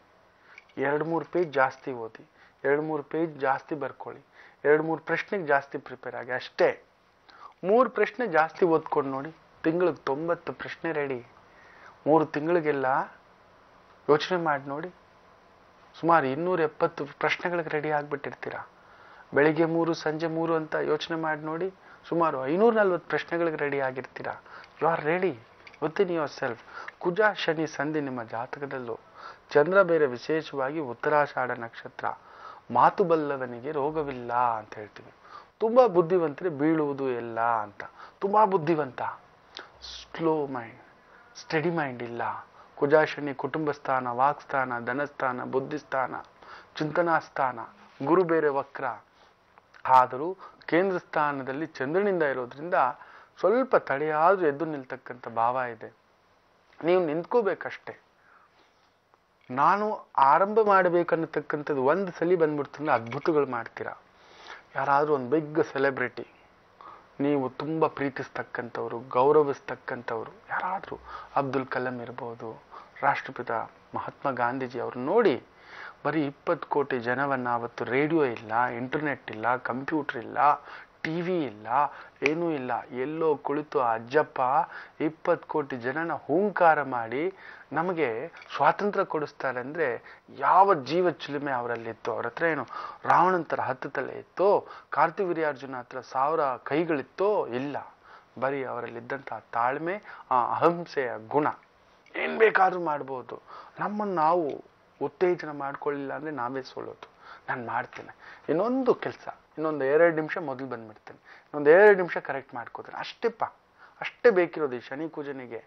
2-3 ಪೇಜ್ ಜಾಸ್ತಿ ಓದಿ, 2-3 ಪೇಜ್ ಜಾಸ್ತಿ ಬರ್ಕೊಳ್ಳಿ, 2-3 ಪ್ರಶ್ನೆಗೆ ಜಾಸ್ತಿ ಪ್ರಿಪೇರ್ ಆಗಿ ಅಷ್ಟೇ. 3 ಪ್ರಶ್ನೆ ಜಾಸ್ತಿ ಓದ್ಕೊಂಡು ನೋಡಿ, ತಿಂಗಳಿಗೆ 90 ಪ್ರಶ್ನೆ ರೆಡಿ. 3 ತಿಂಗಳಿಗೆಲ್ಲ ಯೋಚನೆ ಮಾಡಿ ನೋಡಿ, ಸುಮಾರು 270 ಪ್ರಶ್ನೆಗಳಿಗೆ ರೆಡಿ ಆಗಿಬಿಟ್ಟಿರ್ತೀರ. ಬೆಳಿಗ್ಗೆ 3 ಸಂಜೆ 3 ಅಂತ ಯೋಚನೆ ಮಾಡಿ ನೋಡಿ, ಸುಮಾರು 540 ಪ್ರಶ್ನೆಗಳಿಗೆ ರೆಡಿ ಆಗಿರ್ತೀರ. You are ready with in yourself. ಕುಜ ಶನಿ ಸಂಧಿ ನಿಮ್ಮ ಜಾತಕದಲ್ಲೂ, ಚಂದ್ರ ಬೇರೆ ವಿಶೇಷವಾಗಿ ಉತ್ತರಾಷಾಢ ನಕ್ಷತ್ರ. ಮಾತು ಬಲ್ಲವನಿಗೆ ರೋಗವಿಲ್ಲ ಅಂತ ಹೇಳ್ತೀವಿ. ತುಂಬಾ ಬುದ್ಧಿವಂತರೆ ಬೀಳುವುದು ಎಲ್ಲ ಅಂತ. ತುಂಬಾ ಬುದ್ಧಿವಂತ, ಸ್ಲೋ ಮೈಂಡ್, ಸ್ಟಡಿ ಮೈಂಡ್ ಇಲ್ಲ. ಕುಜ ಶನಿ ಕುಟುಂಬ ಸ್ಥಾನ, ವಾಕ್ಸ್ಥಾನ, ಧನಸ್ಥಾನ, ಬುದ್ಧಿಸ್ಥಾನ, ಚಿಂತನಾ ಸ್ಥಾನ. ಗುರು ಬೇರೆ ವಕ್ರ ಆದರೂ ಕೇಂದ್ರ ಸ್ಥಾನದಲ್ಲಿ ಚಂದ್ರನಿಂದ ಇರೋದ್ರಿಂದ ಸ್ವಲ್ಪ ತಡೆಯಾದ್ರೂ ಎದ್ದು ನಿಲ್ತಕ್ಕಂಥ ಭಾವ ಇದೆ. ನೀವು ನಿಂತ್ಕೋಬೇಕಷ್ಟೆ. ನಾನು ಆರಂಭ ಮಾಡಬೇಕನ್ನತಕ್ಕಂಥದ್ದು ಒಂದು ಸಲ ಬಂದ್ಬಿಡ್ತಂದ್ರೆ ಅದ್ಭುತಗಳು ಮಾಡ್ತೀರಾ. ಯಾರಾದರೂ ಒಂದು ಬಿಗ್ ಸೆಲೆಬ್ರಿಟಿ, ನೀವು ತುಂಬ ಪ್ರೀತಿಸ್ತಕ್ಕಂಥವ್ರು, ಗೌರವಿಸ್ತಕ್ಕಂಥವ್ರು ಯಾರಾದರೂ, ಅಬ್ದುಲ್ ಕಲಾಂ ಇರ್ಬೋದು, ರಾಷ್ಟ್ರಪಿತ ಮಹಾತ್ಮ ಗಾಂಧೀಜಿ ಅವ್ರು ನೋಡಿ. ಬರೀ 20 ಕೋಟಿ ಜನವನ್ನ ಅವತ್ತು ರೇಡಿಯೋ ಇಲ್ಲ, ಇಂಟರ್ನೆಟ್ ಇಲ್ಲ, ಕಂಪ್ಯೂಟರ್ ಇಲ್ಲ, TV ಇಲ್ಲ, ಏನೂ ಇಲ್ಲ. ಎಲ್ಲೋ ಕುಳಿತು ಆ ಅಜ್ಜಪ್ಪ 20 ಕೋಟಿ ಜನನ ಹೂಂಕಾರ ಮಾಡಿ ನಮಗೆ ಸ್ವಾತಂತ್ರ್ಯ ಕೊಡಿಸ್ತಾರೆ ಅಂದರೆ ಯಾವ ಜೀವ ಚಿಲುಮೆ ಅವರಲ್ಲಿತ್ತು. ಅವ್ರ ಹತ್ರ ಏನು ರಾವಣಂತರ 10 ತಲೆ ಇತ್ತೋ, ಕಾರ್ತಿವೀರ್ಯಾರ್ಜುನ ಹತ್ರ 1000 ಕೈಗಳಿತ್ತೋ? ಇಲ್ಲ. ಬರೀ ಅವರಲ್ಲಿದ್ದಂತಹ ತಾಳ್ಮೆ, ಆ ಅಹಿಂಸೆಯ ಗುಣ ಏನ್ ಬೇಕಾದ್ರೂ ಮಾಡ್ಬೋದು. ನಮ್ಮನ್ನು ನಾವು ಉತ್ತೇಜನ ಮಾಡ್ಕೊಳ್ಳಿಲ್ಲ ಅಂದ್ರೆ ನಾವೇ ಸೋಲೋದು. ನಾನು ಮಾಡ್ತೇನೆ, ಇನ್ನೊಂದು ಕೆಲಸ, ಇನ್ನೊಂದು 2 ನಿಮಿಷ ಮೊದಲು ಬಂದ್ಬಿಡ್ತೇನೆ, ಇನ್ನೊಂದು 2 ನಿಮಿಷ ಕರೆಕ್ಟ್ ಮಾಡ್ಕೋತೇನೆ, ಅಷ್ಟೇಪ್ಪ. ಅಷ್ಟೇ ಬೇಕಿರೋದು ಈ ಶನಿ ಕುಜನಿಗೆ.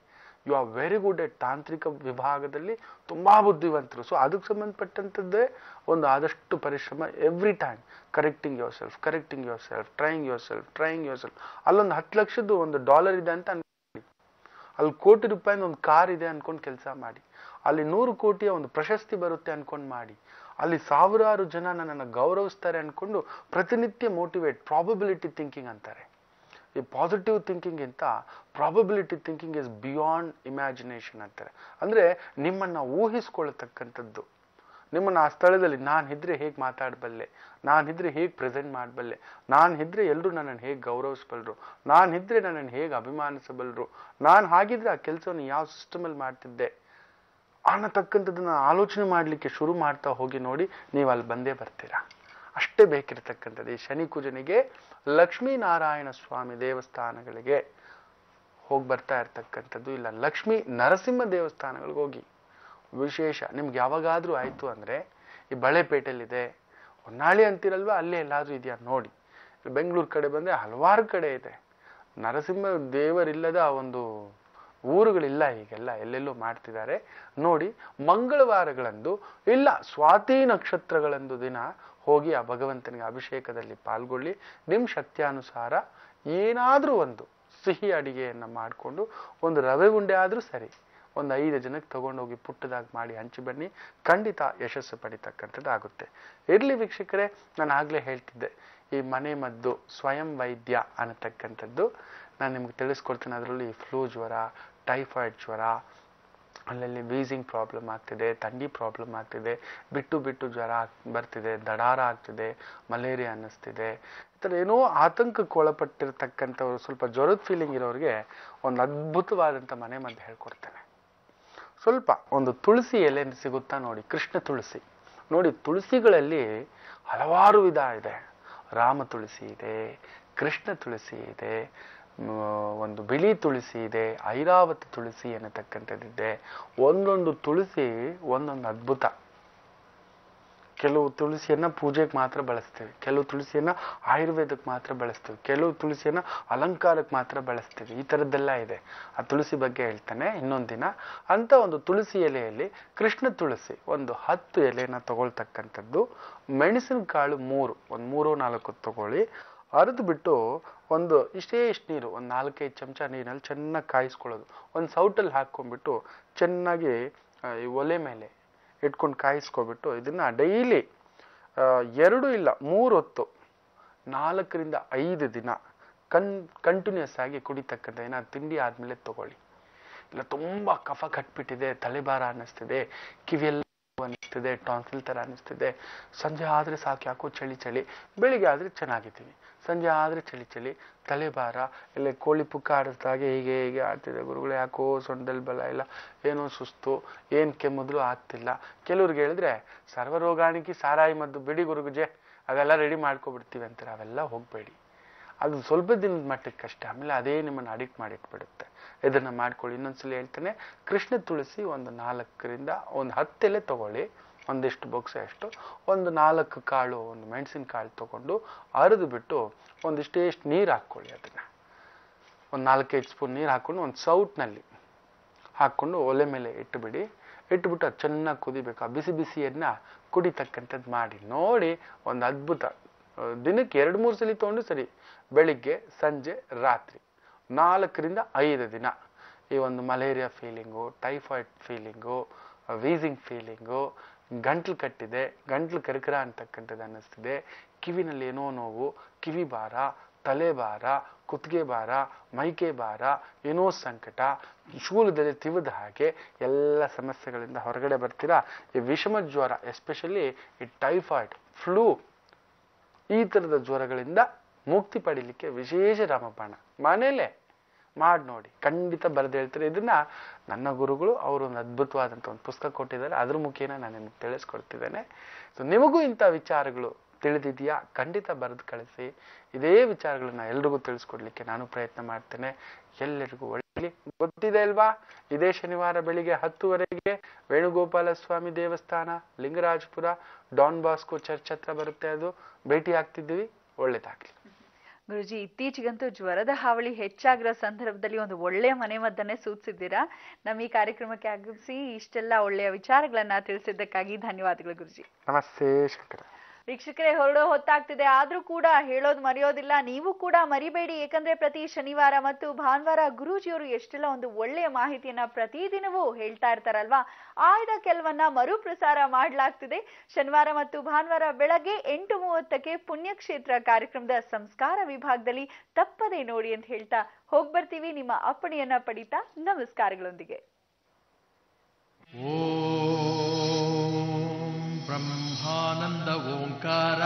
You are very good at ತಾಂತ್ರಿಕ ವಿಭಾಗದಲ್ಲಿ ತುಂಬಾ ಬುದ್ಧಿವಂತರು. ಸೊ ಅದಕ್ಕೆ ಸಂಬಂಧಪಟ್ಟಂಥದ್ದೇ ಒಂದು ಆದಷ್ಟು ಪರಿಶ್ರಮ every time. Correcting your self, correcting your self, trying your self, trying your self. ಅಲ್ಲೊಂದು 10 ಲಕ್ಷದ್ದು ಒಂದು $1 ಇದೆ ಅಂತ ಅನ್ಕೊಳ್ಳಿ, ಅಲ್ಲಿ ಕೋಟಿ ರೂಪಾಯಿನ ಒಂದು ಕಾರ್ ಇದೆ ಅನ್ಕೊಂಡು ಕೆಲಸ ಮಾಡಿ, ಅಲ್ಲಿ 100 ಕೋಟಿಯ ಒಂದು ಪ್ರಶಸ್ತಿ ಬರುತ್ತೆ ಅನ್ಕೊಂಡು ಮಾಡಿ, ಅಲ್ಲಿ ಸಾವಿರಾರು ಜನ ನನ್ನನ್ನು ಗೌರವಿಸ್ತಾರೆ ಅನ್ಕೊಂಡು ಪ್ರತಿನಿತ್ಯ ಮೋಟಿವೇಟ್. ಪ್ರಾಬಬಿಲಿಟಿ ಥಿಂಕಿಂಗ್ ಅಂತಾರೆ. ಈ ಪಾಸಿಟಿವ್ ಥಿಂಕಿಂಗ್ ಇಂತ probability thinking is beyond imagination ಅಂತಾರೆ. ಅಂದ್ರೆ ನಿಮ್ಮನ್ನ ಊಹಿಸ್ಕೊಳ್ತಕ್ಕಂಥದ್ದು. ನಿಮ್ಮನ್ನ ಆ ಸ್ಥಳದಲ್ಲಿ ನಾನಿದ್ರೆ ಹೇಗೆ ಮಾತಾಡಬಲ್ಲೆ, ನಾನಿದ್ರೆ ಹೇಗೆ ಪ್ರೆಸೆಂಟ್ ಮಾಡಬಲ್ಲೆ, ನಾನಿದ್ರೆ ಎಲ್ಲರೂ ನನ್ನನ್ನು ಹೇಗೆ ಗೌರವಿಸಬಲ್ರು, ನಾನಿದ್ರೆ ನನ್ನನ್ನು ಹೇಗೆ ಅಭಿಮಾನಿಸಬಲ್ರು, ನಾನು ಹಾಗಿದ್ರೆ ಆ ಕೆಲಸವನ್ನು ಯಾವ ಸಿಸ್ಟಮಲ್ಲಿ ಮಾಡ್ತಿದ್ದೆ ಅನ್ನತಕ್ಕಂಥದ್ದನ್ನ ಆಲೋಚನೆ ಮಾಡಲಿಕ್ಕೆ ಶುರು ಮಾಡ್ತಾ ಹೋಗಿ ನೋಡಿ, ನೀವು ಅಲ್ಲಿ ಬಂದೇ ಬರ್ತೀರಾ. ಅಷ್ಟೇ ಬೇಕಿರತಕ್ಕಂಥದ್ದು. ಈ ಶನಿ ಕುಜನಿಗೆ ಲಕ್ಷ್ಮೀನಾರಾಯಣ ಸ್ವಾಮಿ ದೇವಸ್ಥಾನಗಳಿಗೆ ಹೋಗಿ ಬರ್ತಾ ಇರ್ತಕ್ಕಂಥದ್ದು, ಇಲ್ಲ ಲಕ್ಷ್ಮೀ ನರಸಿಂಹ ದೇವಸ್ಥಾನಗಳಿಗೆ ಹೋಗಿ. ವಿಶೇಷ ನಿಮ್ಗೆ ಯಾವಾಗಾದ್ರೂ ಆಯ್ತು ಅಂದ್ರೆ, ಈ ಬಳೆಪೇಟೆಯಲ್ಲಿದೆ, ಹೊನ್ನಾಳಿ ಅಂತಿರಲ್ವಾ, ಅಲ್ಲೇ ಎಲ್ಲಾದ್ರೂ ಇದೆಯಾ ನೋಡಿ. ಬೆಂಗಳೂರು ಕಡೆ ಬಂದ್ರೆ ಹಲವಾರು ಕಡೆ ಇದೆ. ನರಸಿಂಹ ದೇವರಿಲ್ಲದ ಒಂದು ಊರುಗಳಿಲ್ಲ, ಈಗೆಲ್ಲ ಎಲ್ಲೆಲ್ಲೋ ಮಾಡ್ತಿದ್ದಾರೆ ನೋಡಿ. ಮಂಗಳವಾರಗಳಂದು ಇಲ್ಲ ಸ್ವಾತಿ ನಕ್ಷತ್ರಗಳಂದು ದಿನ ಹೋಗಿ ಆ ಭಗವಂತನಿಗೆ ಅಭಿಷೇಕದಲ್ಲಿ ಪಾಲ್ಗೊಳ್ಳಿ. ನಿಮ್ಮ ಶಕ್ತಿಯಾನುಸಾರ ಏನಾದ್ರೂ ಒಂದು ಸಿಹಿ ಅಡಿಗೆಯನ್ನ ಮಾಡಿಕೊಂಡು, ಒಂದು ರವೆ ಉಂಡೆ ಆದ್ರೂ ಸರಿ, ಒಂದು 5 ಜನಕ್ಕೆ ತಗೊಂಡೋಗಿ ಪುಟ್ಟದಾಗಿ ಮಾಡಿ ಹಂಚಿ ಬನ್ನಿ. ಖಂಡಿತ ಯಶಸ್ಸು ಪಡಿತಕ್ಕಂಥದ್ದು ಆಗುತ್ತೆ. ಇರ್ಲಿ ವೀಕ್ಷಕರೇ, ನಾನು ಆಗ್ಲೇ ಹೇಳ್ತಿದ್ದೆ, ಈ ಮನೆ ಮದ್ದು ಸ್ವಯಂ ವೈದ್ಯ ಅನ್ನತಕ್ಕಂಥದ್ದು ನಾನು ನಿಮ್ಗೆ ತಿಳಿಸ್ಕೊಡ್ತೀನಿ. ಅದರಲ್ಲಿ ಫ್ಲೂ ಜ್ವರ, ಟೈಫಾಯ್ಡ್ ಜ್ವರ, ಅಲ್ಲಲ್ಲಿ ವೀಸಿಂಗ್ ಪ್ರಾಬ್ಲಮ್ ಆಗ್ತಿದೆ, ಥಂಡಿ ಪ್ರಾಬ್ಲಮ್ ಆಗ್ತಿದೆ, ಬಿಟ್ಟು ಬಿಟ್ಟು ಜ್ವರ ಬರ್ತಿದೆ, ದಡಾರ ಆಗ್ತಿದೆ, ಮಲೇರಿಯಾ ಅನ್ನಿಸ್ತಿದೆ, ಈ ಥರ ಏನೋ ಆತಂಕಕ್ಕೆ ಒಳಪಟ್ಟಿರ್ತಕ್ಕಂಥವ್ರು, ಸ್ವಲ್ಪ ಜ್ವರದ ಫೀಲಿಂಗ್ ಇರೋರಿಗೆ ಒಂದು ಅದ್ಭುತವಾದಂಥ ಮನೆ ಮದ್ದು ಹೇಳ್ಕೊಡ್ತೇನೆ. ಸ್ವಲ್ಪ ಒಂದು ತುಳಸಿ ಎಲೆ ಸಿಗುತ್ತಾ ನೋಡಿ, ಕೃಷ್ಣ ತುಳಸಿ ನೋಡಿ. ತುಳಸಿಗಳಲ್ಲಿ ಹಲವಾರು ವಿಧ ಇದೆ. ರಾಮ ತುಳಸಿ ಇದೆ, ಕೃಷ್ಣ ತುಳಸಿ ಇದೆ, ಒಂದು ಬಿಳಿ ತುಳಸಿ ಇದೆ, ಐರಾವತ ತುಳಸಿ ಅನ್ನತಕ್ಕಂಥದ್ದಿದೆ. ಒಂದೊಂದು ತುಳಸಿ ಒಂದೊಂದು ಅದ್ಭುತ. ಕೆಲವು ತುಳಸಿಯನ್ನ ಪೂಜೆಗೆ ಮಾತ್ರ ಬಳಸ್ತೀವಿ, ಕೆಲವು ತುಳಸಿಯನ್ನ ಆಯುರ್ವೇದಕ್ಕೆ ಮಾತ್ರ ಬಳಸ್ತೀವಿ, ಕೆಲವು ತುಳಸಿಯನ್ನ ಅಲಂಕಾರಕ್ಕೆ ಮಾತ್ರ ಬಳಸ್ತೀವಿ. ಈ ಥರದ್ದೆಲ್ಲ ಇದೆ. ಆ ತುಳಸಿ ಬಗ್ಗೆ ಹೇಳ್ತಾನೆ ಇನ್ನೊಂದು ದಿನ. ಅಂತ ಒಂದು ತುಳಸಿ ಎಲೆಯಲ್ಲಿ ಕೃಷ್ಣ ತುಳಸಿ ಒಂದು 10 ಎಲೆನ ತಗೊಳ್ತಕ್ಕಂಥದ್ದು. ಮೆಣಸಿನಕಾಳು 3, ಒಂದು 3-4 ತಗೊಳ್ಳಿ. ಅರೆದು ಬಿಟ್ಟು ಒಂದು ಇಷ್ಟು ನೀರು, ಒಂದು 4-5 ಚಮಚ ನೀರಿನಲ್ಲಿ ಚೆನ್ನಾಗಿ ಕಾಯಿಸ್ಕೊಳ್ಳೋದು. ಒಂದು ಸೌಟಲ್ಲಿ ಹಾಕ್ಕೊಂಡ್ಬಿಟ್ಟು ಚೆನ್ನಾಗಿ ಈ ಒಲೆ ಮೇಲೆ ಇಟ್ಕೊಂಡು ಕಾಯಿಸ್ಕೊಬಿಟ್ಟು ಇದನ್ನ ಡೈಲಿ 2 ಇಲ್ಲ 3 ಹೊತ್ತು 4-5 ದಿನ ಕಂಟಿನ್ಯೂಸ್ ಆಗಿ ಕುಡಿತಕ್ಕಂಥ. ಏನಾದ್ರು ತಿಂಡಿ ಆದ್ಮೇಲೆ ತಗೊಳ್ಳಿ. ಇಲ್ಲ ತುಂಬಾ ಕಫ ಕಟ್ಬಿಟ್ಟಿದೆ, ತಲೆಭಾರ ಅನ್ನಿಸ್ತಿದೆ, ಕಿವಿಯೆಲ್ಲ ಅನ್ನಿಸ್ತಿದೆ, ಟಾನ್ಸಿಲ್ ತರ ಅನ್ನಿಸ್ತಿದೆ, ಸಂಜೆ ಆದ್ರೆ ಸಾಕು ಯಾಕೋ ಚಳಿ ಚಳಿ, ಬೆಳಿಗ್ಗೆ ಆದ್ರೆ ಚೆನ್ನಾಗಿದ್ದೀವಿ, ಸಂಜೆ ಆದ್ರೆ ಚಳಿ ಚಳಿ, ತಲೆಭಾರ, ಇಲ್ಲ ಕೋಳಿ ಪುಕ್ಕ ಆಡಿಸ್ದಾಗೆ ಹೀಗೆ ಹೀಗೆ ಆಗ್ತಿದೆ ಗುರುಗಳು, ಯಾಕೋ ಸೊಂಟದಲ್ಲಿ ಬಲ ಇಲ್ಲ, ಏನೋ ಸುಸ್ತು, ಏನ್ ಕೆಮ್ಮಿದ್ರು ಆಗ್ತಿಲ್ಲ. ಕೆಲವ್ರಿಗೆ ಹೇಳಿದ್ರೆ ಸರ್ವರೋಗಾಣಿಕಿ ಸಾರಾಯಿ ಮದ್ದು ಬಿಡಿ ಗುರುಗುಜೆ, ಅದೆಲ್ಲ ರೆಡಿ ಮಾಡ್ಕೊಬಿಡ್ತೀವಿ ಅಂತಾರೆ. ಅವೆಲ್ಲ ಹೋಗ್ಬೇಡಿ. ಅದು ಸ್ವಲ್ಪ ದಿನದ ಮಟ್ಟಕ್ಕಷ್ಟೇ, ಆಮೇಲೆ ಅದೇ ನಿಮ್ಮನ್ನು ಅಡಿಕ್ಟ್ ಮಾಡಿಟ್ಬಿಡುತ್ತೆ. ಇದನ್ನ ಮಾಡ್ಕೊಳ್ಳಿ. ಇನ್ನೊಂದ್ಸಲ ಹೇಳ್ತೇನೆ, ಕೃಷ್ಣ ತುಳಸಿ ಒಂದು 4ರಿಂದ ಒಂದು 10 ಎಲೆ ತಗೊಳ್ಳಿ, ಒಂದಿಷ್ಟು ಬೊಕ್ಸೆ ಅಷ್ಟು, ಒಂದು 4 ಕಾಳು, ಒಂದು ಮೆಣಸಿನ ಕಾಳು ತಗೊಂಡು ಅರೆದು ಬಿಟ್ಟು ಒಂದಿಷ್ಟು ನೀರು ಹಾಕ್ಕೊಳ್ಳಿ. ಅದನ್ನ ಒಂದು 4-5 ಸ್ಪೂನ್ ನೀರು ಹಾಕೊಂಡು ಒಂದು ಸೌಟ್ನಲ್ಲಿ ಹಾಕೊಂಡು ಒಲೆ ಮೇಲೆ ಇಟ್ಟುಬಿಡಿ. ಇಟ್ಬಿಟ್ಟು ಅದು ಚೆನ್ನಾಗಿ ಕುದಿಬೇಕು. ಆ ಬಿಸಿ ಬಿಸಿಯನ್ನ ಕುಡಿತಕ್ಕಂಥದ್ದು ಮಾಡಿ ನೋಡಿ. ಒಂದು ಅದ್ಭುತ. ದಿನಕ್ಕೆ 2-3 ಸಲ ತಗೊಂಡು ಸರಿ, ಬೆಳಿಗ್ಗೆ ಸಂಜೆ ರಾತ್ರಿ 4ರಿಂದ 5 ದಿನ. ಈ ಒಂದು malaria feeling, typhoid feeling, wheezing feeling, ಗಂಟ್ಲು ಕಟ್ಟಿದೆ, ಗಂಟ್ಲು ಕರ್ಕರ ಅಂತಕ್ಕಂಥದ್ದು ಅನ್ನಿಸ್ತಿದೆ, ಕಿವಿನಲ್ಲಿ ಏನೋ ನೋವು, ಕಿವಿ ಭಾರ, ತಲೆ ಭಾರ, ಕುತ್ತಿಗೆ ಭಾರ, ಮೈಕೆ ಭಾರ, ಏನೋ ಸಂಕಟ, ಶೂಲದಲ್ಲಿ ತಿವಿದ ಹಾಗೆ ಎಲ್ಲ ಸಮಸ್ಯೆಗಳಿಂದ ಹೊರಗಡೆ ಬರ್ತೀರಾ. ಈ ವಿಷಮ ಜ್ವರ, ಎಸ್ಪೆಷಲಿ ಈ ಟೈಫಾಯ್ಡ್, ಫ್ಲೂ, ಈ ಥರದ ಜ್ವರಗಳಿಂದ ಮುಕ್ತಿ ಪಡಿಲಿಕ್ಕೆ ವಿಶೇಷ ರಾಮಬಾಣ ಮನೇಲೆ ಮಾಡಿ ನೋಡಿ. ಖಂಡಿತ ಬರೆದು ಹೇಳ್ತಾರೆ. ಇದನ್ನ ನನ್ನ ಗುರುಗಳು ಅವರು ಒಂದು ಅದ್ಭುತವಾದಂಥ ಒಂದು ಪುಸ್ತಕ ಕೊಟ್ಟಿದ್ದಾರೆ, ಅದ್ರ ಮುಖೇನ ನಾನು ನಿಮ್ಗೆ ತಿಳಿಸ್ಕೊಡ್ತಿದ್ದೇನೆ. ಸೊ ನಿಮಗೂ ಇಂಥ ವಿಚಾರಗಳು ತಿಳಿದಿದೆಯಾ? ಖಂಡಿತ ಬರೆದು ಕಳಿಸಿ. ಇದೇ ವಿಚಾರಗಳನ್ನ ಎಲ್ರಿಗೂ ತಿಳಿಸ್ಕೊಡ್ಲಿಕ್ಕೆ ನಾನು ಪ್ರಯತ್ನ ಮಾಡ್ತೇನೆ. ಎಲ್ಲರಿಗೂ ಒಳ್ಳೆ ಗೊತ್ತಿದೆ ಅಲ್ವಾ? ಇದೇ ಶನಿವಾರ ಬೆಳಿಗ್ಗೆ 10 ವೇಣುಗೋಪಾಲ ಸ್ವಾಮಿ ದೇವಸ್ಥಾನ, ಲಿಂಗರಾಜಪುರ, ಡಾನ್ ಬಾಸ್ಕೋ ಚರ್ಚ್ ಹತ್ರ ಬರುತ್ತೆ. ಅದು ಭೇಟಿ ಆಗ್ತಿದ್ದೀವಿ. ಒಳ್ಳೇದಾಗ್ಲಿ. ಗುರುಜಿ, ಇತ್ತೀಚೆಗಂತೂ ಜ್ವರದ ಹಾವಳಿ ಹೆಚ್ಚಾಗಿರೋ ಸಂದರ್ಭದಲ್ಲಿ ಒಂದು ಒಳ್ಳೆಯ ಮನೆಮದ್ದನ್ನೇ ಸೂಚಿಸಿದ್ದೀರಾ. ನಮ್ಮ ಈ ಕಾರ್ಯಕ್ರಮಕ್ಕೆ ಆಗಮಿಸಿ ಇಷ್ಟೆಲ್ಲ ಒಳ್ಳೆಯ ವಿಚಾರಗಳನ್ನ ತಿಳಿಸಿದ್ದಕ್ಕಾಗಿ ಧನ್ಯವಾದಗಳು ಗುರುಜಿ. ನಮಸ್ತೆ ಶಂಕರ. ವೀಕ್ಷಕರೇ, ಹೊರಡೋ ಹೊತ್ತಾಗ್ತಿದೆ, ಆದ್ರೂ ಕೂಡ ಹೇಳೋದು ಮರೆಯೋದಿಲ್ಲ. ನೀವು ಕೂಡ ಮರಿಬೇಡಿ, ಯಾಕಂದ್ರೆ ಪ್ರತಿ ಶನಿವಾರ ಮತ್ತು ಭಾನುವಾರ ಗುರೂಜಿಯವರು ಎಷ್ಟೆಲ್ಲ ಒಂದು ಒಳ್ಳೆಯ ಮಾಹಿತಿಯನ್ನ ಪ್ರತಿದಿನವೂ ಹೇಳ್ತಾ ಇರ್ತಾರಲ್ವಾ, ಆಯ್ದ ಕೆಲವನ್ನ ಮರುಪ್ರಸಾರ ಮಾಡಲಾಗ್ತಿದೆ. ಶನಿವಾರ ಮತ್ತು ಭಾನುವಾರ ಬೆಳಗ್ಗೆ 8:30ಕ್ಕೆ ಪುಣ್ಯಕ್ಷೇತ್ರ ಕಾರ್ಯಕ್ರಮದ ಸಂಸ್ಕಾರ ವಿಭಾಗದಲ್ಲಿ ತಪ್ಪದೇ ನೋಡಿ ಅಂತ ಹೇಳ್ತಾ ಹೋಗ್ಬರ್ತೀವಿ. ನಿಮ್ಮ ಅಪ್ಪಣೆಯನ್ನ ಪಡಿತಾ ನಮಸ್ಕಾರಗಳೊಂದಿಗೆ. ಓಂ ಬ್ರಹ್ಮಾನಂದ ಓಂಕಾರ